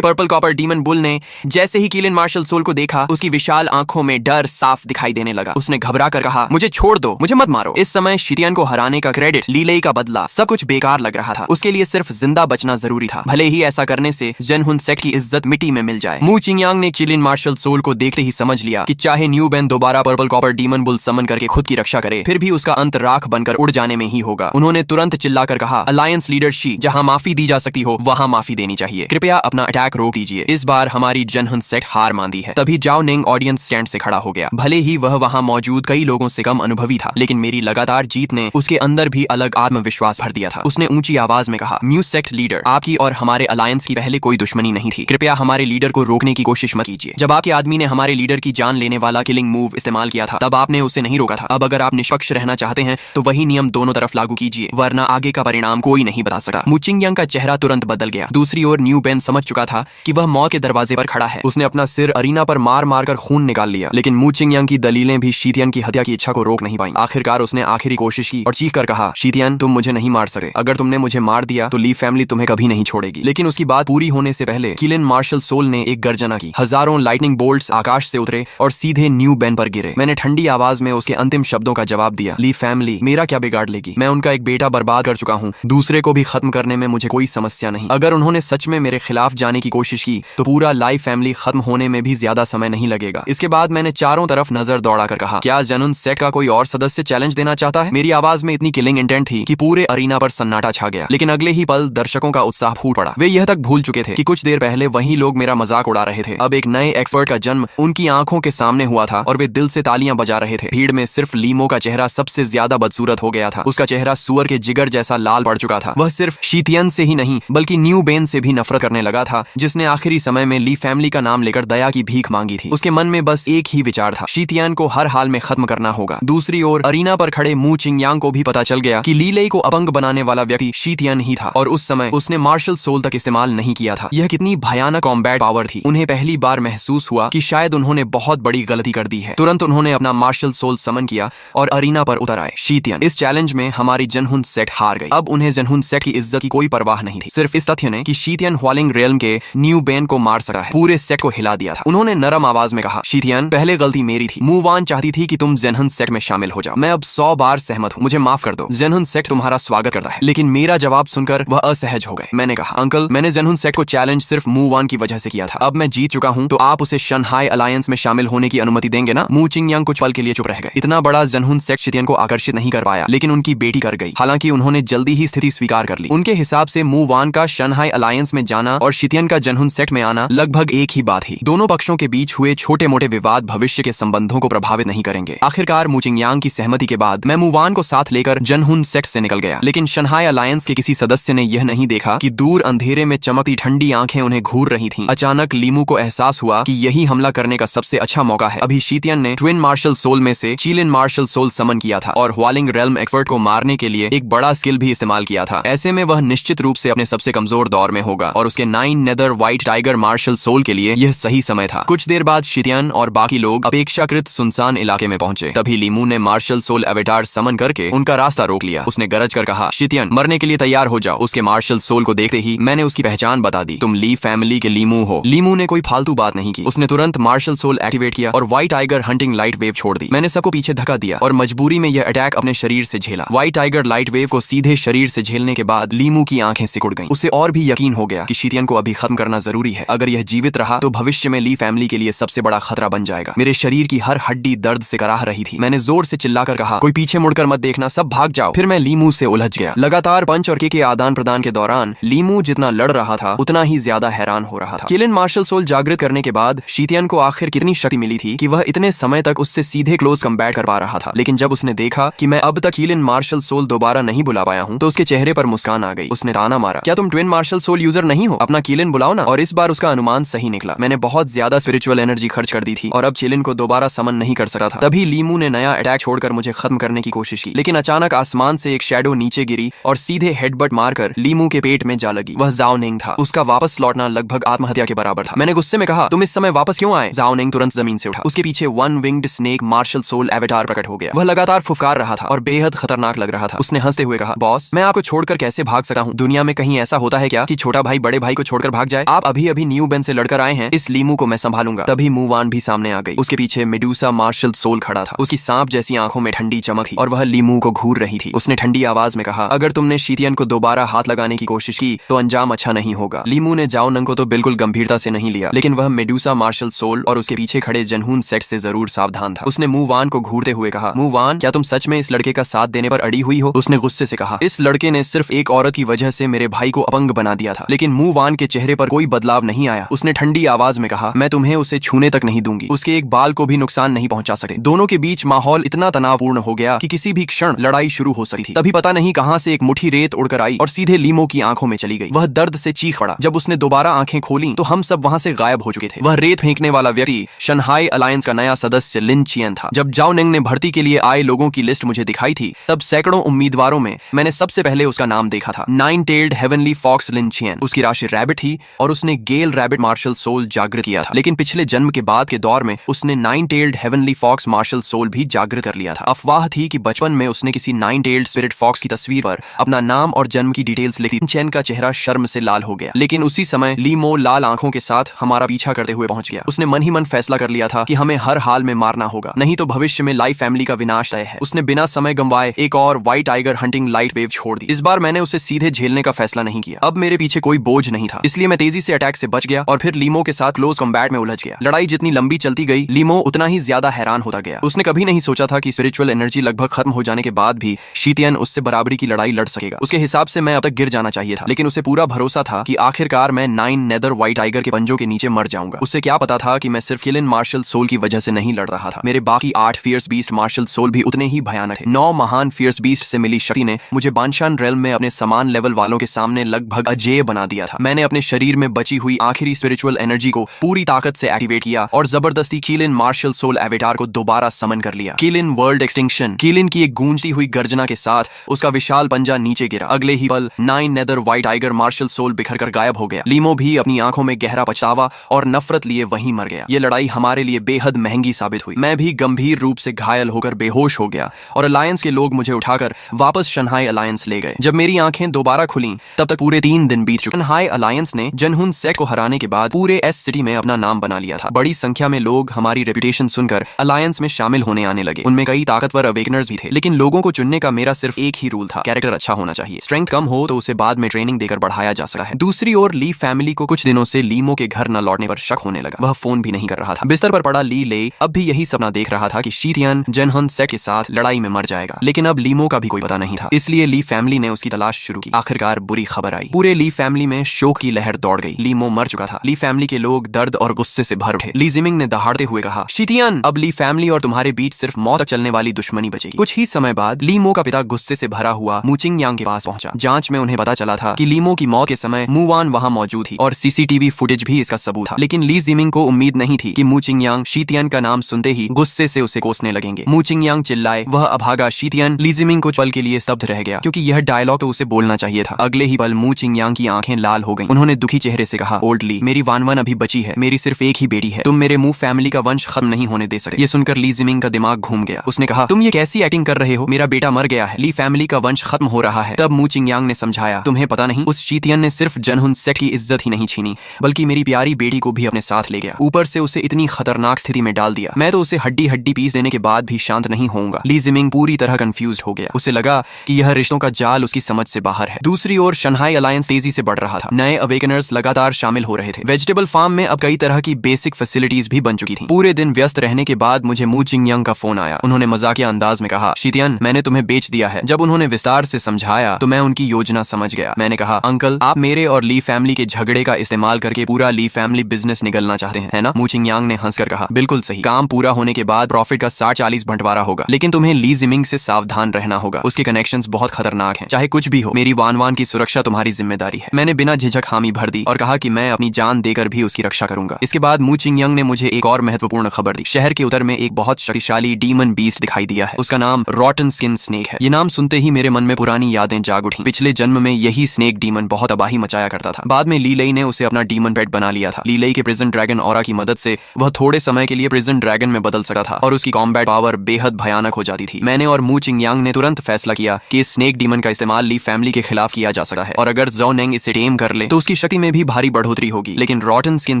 पर्पल कॉपर डीमन बुल ने जैसे ही कीलिन मार्शल सोल को देखा, उसकी विशाल आंखों में डर साफ दिखाई देने लगा। उसने घबरा कर कहा, मुझे छोड़ दो, मुझे मत मारो। इस समय शीतियन को हराने का क्रेडिट, लीलेई का बदला, सब कुछ बेकार लग रहा था। उसके लिए सिर्फ जिंदा बचना जरूरी था, भले ही ऐसा करने से जनहुन सेक्ट की इज्जत मिट्टी में मिल जाए। मू चिंगयांग ने कीलिन मार्शल सोल को देखते ही समझ लिया कि चाहे न्यू बेन दोबारा पर्पल कॉपर डीमन बुल समन करके खुद की रक्षा करे, फिर भी उसका अंत राख बनकर उड़ जाने में ही होगा। उन्होंने तुरंत चिल्लाकर कहा, अलायंस लीडर शी, जहां माफी दी जा सकती हो वहां माफी देनी चाहिए। कृपया अपना अटैक रोक दीजिए, इस बार हमारी जनहुन सेक्ट हार मानती है। तभी जाओ निंग ऑडियंस स्टैंड से खड़ा हो गया। भले ही वह वहां मौजूद कई लोगों से कम अनुभवी था, लेकिन मेरी लगातार जीत ने उसके अंदर भी अलग आत्मविश्वास भर दिया था। उसने ऊंची आवाज में कहा, म्यू सेक्ट लीडर, आपकी और हमारे अलायंस की पहले कोई दुश्मनी नहीं थी। कृपया हमारे लीडर को रोकने की कोशिश मत कीजिए। जब आपके आदमी ने हमारे लीडर की जान लेने वाला किलिंग मूव इस्तेमाल किया था, तब आपने उसे नहीं रोका था। अब अगर आप निष्पक्ष रहना चाहते हैं तो वही नियम दोनों तरफ लागू कीजिए, वरना आगे का परिणाम कोई नहीं बता सकता। मू चिंगयांग का चेहरा तुरंत बदल गया। दूसरी ओर न्यू बेन समझ चुका था कि वह मौत के दरवाजे पर खड़ा है। उसने अपना सिर अरीना पर मार मार कर खून निकाल लिया, लेकिन मू चिंगयांग की दलीलें भी शीतियन की हत्या की इच्छा को रोक नहीं पाई। आखिरकार उसने आखिरी कोशिश की और चीख कर कहा, शीतियन, तुम मुझे नहीं मार सकते। अगर तुमने मुझे मार दिया तो ली फैमिली तुम्हें कभी नहीं छोड़ेगी। लेकिन उसकी बात पूरी होने से पहले कीलिन मार्शल सोल ने एक गर्जना की। हजारों लाइटनिंग बोल्ट्स आकाश से उतरे और सीधे न्यू बेन पर गिरे। मैंने ठंडी आवाज में उसके अंतिम शब्दों का जवाब दिया, ली फैमिली मेरा क्या बिगाड़ लेगी? मैं उनका एक बेटा बर्बाद कर चुका हूँ, दूसरे को भी खत्म करने में मुझे कोई समस्या नहीं। अगर उन्होंने सच में मेरे खिलाफ जाने की कोशिश की तो पूरा लाई फैमिली खत्म होने में भी ज्यादा समय नहीं लगेगा। इसके बाद मैंने चारों तरफ नजर दौड़ा कर कहा, क्या जनहुन सेक्ट का कोई और सदस्य चैलेंज देना चाहता है? मेरी आवाज में इतनी किलिंग इंटेंट थी कि पूरे अरीना पर सन्नाटा छा गया। लेकिन अगले ही पल दर्शकों का उत्साह फूट पड़ा। वे यह तक भूल चुके थे कि कुछ देर पहले वही लोग मेरा मजाक उड़ा रहे थे। अब एक नए एक्सपर्ट का जन्म उनकी आंखों के सामने हुआ था और वे दिल से तालियां बजा रहे थे। भीड़ में सिर्फ लीमो का चेहरा सबसे ज्यादा बदसूरत हो गया था। उसका चेहरा सुअर के जिगर जैसा लाल पड़ चुका था। वह सिर्फ शीतियन से ही नहीं बल्कि न्यू बेन से भी नफरत करने लगा था, जिसने आखिरी समय में ली फैमिली का नाम लेकर दया की भीख मांगी थी। उसके मन में बस एक ही विचार था, शीतियन को हर हाल में खत्म करना होगा। दूसरी ओर अरीना पर खड़े मू चिंगयांग को भी पता चल गया कि लीलेई को अपंग बनाने वाला व्यक्ति शीतियन ही था और उस समय उसने मार्शल सोल तक इस्तेमाल नहीं किया था। यह कितनी भयानक कॉम्बैट पावर थी। उन्हें पहली बार महसूस हुआ कि शायद उन्होंने बहुत बड़ी गलती कर दी है। तुरंत उन्होंने अपना मार्शल सोल समन किया और अरीना पर उतर आए। शीतियन, इस चैलेंज में हमारी जनहुन सेक्ट हार गई। अब उन्हें जनहुन सेक्ट की इज्जत की कोई परवाह नहीं थी। सिर्फ इस तथ्य ने कि शीतियन ह्वालिंग रियल्म के न्यू बेन को मार सका है, पूरे सेक्ट को हिला दिया था। उन्होंने नरम आवाज में कहा, शीतियन, पहले गलती मेरी थी। मूवान चाहती थी कि तुम जनहुन सेक्ट में शामिल हो जाओ। मैं अब 100 बार सहमत हूँ, मुझे माफ कर दो। जनहुन सेक्ट तुम्हारा स्वागत करता है। लेकिन मेरा जवाब सुनकर वह असहज हो गए। मैंने कहा, अंकल, मैंने जनहुन सेक्ट को चैलेंज सिर्फ मूवान की वजह से किया था। अब मैं जीत चुका हूँ तो आप उसे शंघाई अलायंस में शामिल होने की अनुमति देंगे ना? मू चिंगयांग कुछ पल के लिए चुप रह गए। इतना बड़ा जनहुन सेक्ट शीतियन को आकर्षित नहीं कर पाया, लेकिन उनकी बेटी कर गई। हालांकि उन्होंने जल्दी ही स्थिति स्वीकार कर ली। उनके हिसाब से मू वान का शंघाई अलायंस में जाना और शीतियन का जनहुन सेक्ट में आना लगभग एक ही बात थी। दोनों पक्षों के बीच हुए छोटे मोटे विवाद भविष्य के संबंधों को प्रभावित नहीं करेंगे। आखिरकार मू चिंगयांग की सहमति के बाद मैं मूवान को साथ लेकर जनहुन सेक्ट से निकल गया। लेकिन शंघाई अलायंस के किसी सदस्य ने यह नहीं देखा कि दूर अंधेरे में चमकती ठंडी आंखें उन्हें घूर रही थीं। अचानक लीमू को एहसास हुआ कि यही हमला करने का सबसे अच्छा मौका है। अभी शीतियन ने ट्विन मार्शल सोल में से कीलिन मार्शल सोल समन किया था और ह्वालिंग रेल्म एक्सपर्ट को मारने के लिए एक बड़ा स्किल भी इस्तेमाल किया था। ऐसे में वह निश्चित रूप से अपने सबसे कमजोर दौर में होगा और उसके 9 nether white tiger martial soul के लिए यह सही समय था। कुछ देर बाद शीतियन और बाकी लोग अपेक्षाकृत सुनसान इलाके में पहुंचे। तभी लीमू ने मार्शल सोल एवेटार समन करके उनका रास्ता रोक लिया। उसने गरज कर कहा, शीतियन, मरने के लिए तैयार हो जाओ। उसके मार्शल सोल को देखते ही मैंने उसकी पहचान बता दी। तुम ली फैमिली के लीमू हो। लीमू ने कोई फालतू बात नहीं की। उसने तुरंत मार्शल सोल एक्टिवेट किया और white tiger hunting light wave छोड़ दी। मैंने सबको पीछे धक्का दिया और मजबूरी में यह अटैक अपने शरीर से झेला। व्हाइट टाइगर लाइट वेव को सीधे शरीर से झेलने के बाद लीमू की आंखें सिकुड़ गईं। उसे और भी यकीन हो गया कि शीतियन को अभी खत्म करना जरूरी है। अगर यह जीवित रहा तो भविष्य में ली फैमिली के लिए सबसे बड़ा खतरा बन जाएगा। मेरे शरीर की हर हड्डी दर्द से कराह रही थी। मैंने जोर से चिल्लाकर कहा, कोई पीछे मुड़कर मत देखना, सब भाग जाओ। फिर मैं लीमू से उलझ गया। लगातार पंच और किक के आदान प्रदान के दौरान लीमू जितना लड़ रहा था उतना ही ज्यादा हैरान हो रहा था। कीलिन मार्शल सोल जागृत करने के बाद शीतियन को आखिर कितनी शक्ति मिली थी कि वह इतने समय तक उससे सीधे क्लोज कम्बैट कर पा रहा था। लेकिन जब उसने देखा कि मैं अब तक कीलिन मार्शल सोल दोबारा नहीं बुला पाया हूँ तो उसके चेहरे पर मुस्कान आ गई। उसने ताना मारा, क्या तुम ट्विन मार्शल सोल यूजर नहीं हो? अपना कीलिन बुलाओ ना। और इस बार उसका अनुमान सही निकला। मैंने बहुत ज्यादा स्पिरिचुअल एनर्जी खर्च कर दी थी और अब कीलिन को दोबारा समन नहीं कर सकता था। तभी लीमू ने नया अटैक छोड़कर मुझे खत्म करने की कोशिश की, लेकिन अचानक आसमान से एक शैडो नीचे गिरी और सीधे हेडबट मारकर लीमू के पेट में जा लगी। वह जाओ निंग था। उसका वापस लौटना लगभग आत्महत्या के बराबर था। मैंने गुस्से में कहा, तुम इस समय वापस क्यों आए? जाओ निंग तुरंत जमीन से उठा। उसके पीछे one winged snake martial soul avatar प्रकट हो गया। वह लगातार फुफकार रहा था और बेहद खतरनाक लग रहा था। उसने हंसते हुए कहा, बॉस, बॉस, मैं आपको छोड़कर कैसे भाग सकता हूँ? दुनिया में कहीं ऐसा होता है क्या कि छोटा भाई बड़े भाई को छोड़कर भाग जाए? आप अभी अभी न्यू बेन से लड़कर आए हैं, इस लीमू को मैं संभालूंगा। तभी मूवान भी सामने आ गई। उसके पीछे मेडूसा मार्शल सोल खड़ा था। उसकी सांप जैसी आंखों में ठंडी चमक थी और वह लीमू को घूर रही थी। उसने ठंडी आवाज में कहा, अगर तुमने शीतियन को दोबारा हाथ लगाने की कोशिश की तो अंजाम अच्छा नहीं होगा। लीमू ने जाओ नंग को तो बिल्कुल गंभीरता से नहीं लिया, लेकिन वह मेडूसा मार्शल सोल और उसके पीछे खड़े जनहून सेट से जरूर सावधान था। उसने मूवान को घूरते हुए कहा, मूवान, क्या तुम सच में इस लड़के का साथ देने पर अड़ी हुई हो? उसने गुस्से से कहा, इस लड़के ने सिर्फ एक औरत की वजह से मेरे भाई को अपंग बना दिया था। लेकिन मूवान के चेहरे पर कोई बदलाव नहीं आया। उसने ठंडी आवाज में कहा, मैं तुम्हें उसे छूने तक नहीं दूंगी, उसके एक बाल को भी नुकसान नहीं पहुंचा सकते। दोनों के बीच माहौल इतना तनावपूर्ण हो गया कि किसी भी क्षण लड़ाई शुरू हो सकती थी। तभी पता नहीं कहां से एक मुट्ठी रेत उड़कर आई और सीधे लीमो की आंखों में चली गई। वह दर्द से चीख पड़ा। जब उसने दोबारा आंखें खोली तो हम सब वहां से गायब हो चुके थे। वह रेत फेंकने वाला व्यक्ति शंघाई अलायंस का नया सदस्य लिन चियन था। जब जाओ निंग ने भर्ती के लिए आए लोगों की लिस्ट मुझे दिखाई थी, तब सैकड़ों उम्मीदवारों में मैंने सबसे पहले उसका नाम देखा था, 9-tailed हेवनली फॉक्स लिन चियन। उसकी राशि रैबिट थी और उसने गेल रैबिट मार्शल सोल जागृत किया था। लेकिन पिछले जन्म के बाद के दौर में उसने 9-tailed heavenly fox martial soul भी जागृत कर लिया था। अफवाह थी कि बचपन में उसने किसी 9-tailed स्पिरिट फॉक्स की तस्वीर पर अपना नाम और जन्म की डिटेल्स लिखी। चैन का चेहरा शर्म से लाल हो गया। लेकिन उसी समय लीमो लाल आंखों के साथ हमारा पीछा करते हुए पहुंच गया। उसने मन ही मन फैसला कर लिया था कि हमें हर हाल में मारना होगा, नहीं तो भविष्य में लाइफ फैमिली का विनाश तय है। उसने बिना समय गंवाए एक और white tiger hunting light wave छोड़ दी। इस बार मैंने उसे सीधे झेलने का फैसला नहीं किया। अब मेरे पीछे कोई बोझ नहीं था, इसलिए मैं तेजी से अटैक से बच गया और फिर लीमो के साथ क्लोज कॉम्बैट में उलझ गया। लड़ाई जितनी लंबी चलती गई, लीमो उतना ही ज्यादा हैरान होता गया। उसने कभी नहीं सोचा था कि स्पिरिचुअल एनर्जी लगभग खत्म हो जाने के बाद भी शीतियन उससे बराबरी की लड़ाई लड़ सकेगा। उसके हिसाब से मैं अब तक गिर जाना चाहिए था, लेकिन उसे पूरा भरोसा था कि आखिरकार मैं 9 नेदर व्हाइट टाइगर के पंजों के नीचे मर जाऊंगा। उससे क्या पता था कि मैं सिर्फ किलिन मार्शल सोल की वजह से नहीं लड़ रहा था। मेरे बाकी 8 फियर्स बीस्ट मार्शल सोल भी उतने ही भयानक थे। 9 महान फियर्स बीस्ट से मिली शक्ति ने मुझे बानशान रेल्म में अपने समान लेवल वालों के सामने लगभग अजेय बना दिया था। मैंने अपने शरीर में बची हुई आखिरी स्पिरिचुअल एनर्जी को पूरी ताकत से एक्टिवेट किया और जबरदस्ती किलिन मार्शल सोल एवेटार को दोबारा समन कर लिया। किलिन वर्ल्ड एक्सटिंक्शन। किलिन की एक गूंजती हुई गर्जना के साथ उसका विशाल पंजा नीचे गिरा। अगले ही पल 9 nether white tiger martial soul बिखर कर गायब हो गया। लीमो भी अपनी आंखों में गहरा पछतावा और नफरत लिए वहीं मर गया। ये लड़ाई हमारे लिए बेहद महंगी साबित हुई। मैं भी गंभीर रूप से घायल होकर बेहोश हो गया और अलायंस के लोग मुझे उठाकर वापस शंघाई अलायंस ले गए। जब मेरी आंखें दोबारा खुली तब तक पूरे 3 दिन बीत चुके। शंघाई अलायंस ने जनहुन सेट को हराने के बाद पूरे एस सिटी में अपना नाम बना लिया था। बड़ी संख्या में लोग हमारी रेपुटेशन सुनकर अलायंस में शामिल होने आने लगे। उनमें कई ताकतवर अवेकनर्स भी थे, लेकिन लोगों को चुनने का मेरा सिर्फ एक ही रूल था, कैरेक्टर अच्छा होना चाहिए। स्ट्रेंथ कम हो तो उसे बाद में ट्रेनिंग देकर बढ़ाया जा सकता है। दूसरी ओर ली फैमिली को कुछ दिनों से लीमो के घर न लौटने पर शक होने लगा। वह फोन भी नहीं कर रहा था। बिस्तर पर पड़ा ली ले अब भी यही सपना देख रहा था कि शीतियन जनहुन सेट के साथ लड़ाई में मर जाएगा। लेकिन अब लीमो का भी कोई पता नहीं था, इसलिए ली फैमिली ने उसकी तलाश शुरू की। आखिरकार बुरी खबर आई। पूरे ली फैमिली में शोक की लहर दौड़ गई। लीमो मर चुका था। ली फैमिली के लोग दर्द और गुस्से से भर उठे। ली जिमिंग ने दहाड़ते हुए कहा, शीतियन, अब ली फैमिली और तुम्हारे बीच सिर्फ मौत तक चलने वाली दुश्मनी बचेगी। कुछ ही समय बाद लीमो का पिता गुस्से से भरा हुआ मूचिंग यांग के पास पहुंचा। जांच में उन्हें पता चला था कि लीमो की मौत के समय मूवान वहां मौजूद थी और सीसीटीवी फुटेज भी इसका सबूत था। लेकिन ली जिमिंग को उम्मीद नहीं थी कि मूचिंग यांग शीतियन का नाम सुनते ही गुस्से से उसे कोसने लगेंगे। मूचिंग यांग चिल्लाए, वह अभागा शीतियन। ली जिमिंग कुछ पल के लिए स्तब्ध रह गया, क्योंकि यह डायलॉग तो उसे बोलना चाहिए था। अगले ही पल मूचिंग यांग की आंखें लाल हो गईं। उन्होंने दुखी चेहरे से कहा, ओल्ड ली, मेरी वानवन अभी बची है। मेरी सिर्फ एक ही बेटी है। तुम मेरे मुंह फैमिली का वंश खत्म नहीं होने दे सकते। ये सुनकर ली जिमिंग का दिमाग घूम गया। उसने कहा, तुम ये कैसी एक्टिंग कर रहे हो? मेरा बेटा मर गया है, ली फैमिली का वंश खत्म हो रहा है। तब मूचिंग यांग ने समझाया, तुम्हें पता नहीं, उस शीतियन ने सिर्फ जनहुन सेट की इज्जत ही नहीं छीनी, बल्कि मेरी प्यारी बेटी को भी अपने साथ ले गया। ऊपर से उसे इतनी खतरनाक स्थिति में डाल दिया। मैं तो उसे हड्डी हड्डी पीस देने के बाद भी शांत नहीं होऊंगा। ली जिमिंग पूरी तरह कंफ्यूज हो गया। उसे लगा कि यह रिश्तों का जाल उसकी समझ से बाहर है। दूसरी ओर शंघाई अलायंस तेजी से बढ़ रहा था। नए अवेकनर्स लगातार शामिल हो रहे थे। वेजिटेबल फार्म में अब कई तरह की बेसिक फैसिलिटीज भी बन चुकी थी। पूरे दिन व्यस्त रहने के बाद मुझे मूचिंग यांग का फोन आया। उन्होंने मजाकिया अंदाज में कहा, शीतियन, मैंने तुम्हें बेच दिया है। जब उन्होंने विस्तार से समझाया तो मैं उनकी योजना समझ गया। मैंने कहा, अंकल, आप मेरे और ली फैमिली के झगड़े का इस्तेमाल करके पूरा ली फैमिली बिजनेस निगलना चाहते हैं, है ना? मूचिंग यांग ने हंसकर कहा, बिल्कुल सही। काम पूरा होने के बाद प्रॉफिट का 60-40 बंटवारा होगा, लेकिन तुम्हें ली जिमिंग से सावधान रहना होगा। उसके कनेक्शंस बहुत खतरनाक हैं। चाहे कुछ भी हो, मेरी वानवान की सुरक्षा तुम्हारी जिम्मेदारी है। मैंने बिना झिझक हामी भर दी और कहा कि मैं अपनी जान देकर भी उसकी रक्षा करूंगा। इसके बाद मूचिंग यांग ने मुझे एक और महत्वपूर्ण खबर दी। शहर के उत्तर में एक बहुत शक्तिशाली डीमन बीस्ट दिखाई दिया है। उसका नाम रॉटन स्किन स्नेक है। ये नाम सुनते ही मेरे मन में पुरानी यादें जाग उठी। पिछले जन्म में यही स्नेक डीमन बहुत तबाही मचाया करता था। बाद में ली लई ने उसे अपना डीमन पेट बना लिया था। ली लई के प्रिजन ड्रैगन ऑरा की मदद से वह थोड़े समय के लिए प्रिजन ड्रैगन में बदल सकता था और उसकी कॉम्बैट पावर बेहद भयानक हो जाती थी। मैंने और मूचिंग यांग ने तुरंत फैसला किया कि इस स्नेक स्नेक डीमन का इस्तेमाल ली फैमिली के खिलाफ किया जा सकता है, और अगर ज़ो नेंग इसे टेम कर ले तो उसकी शक्ति में भी भारी बढ़ोतरी होगी। लेकिन रॉटन स्किन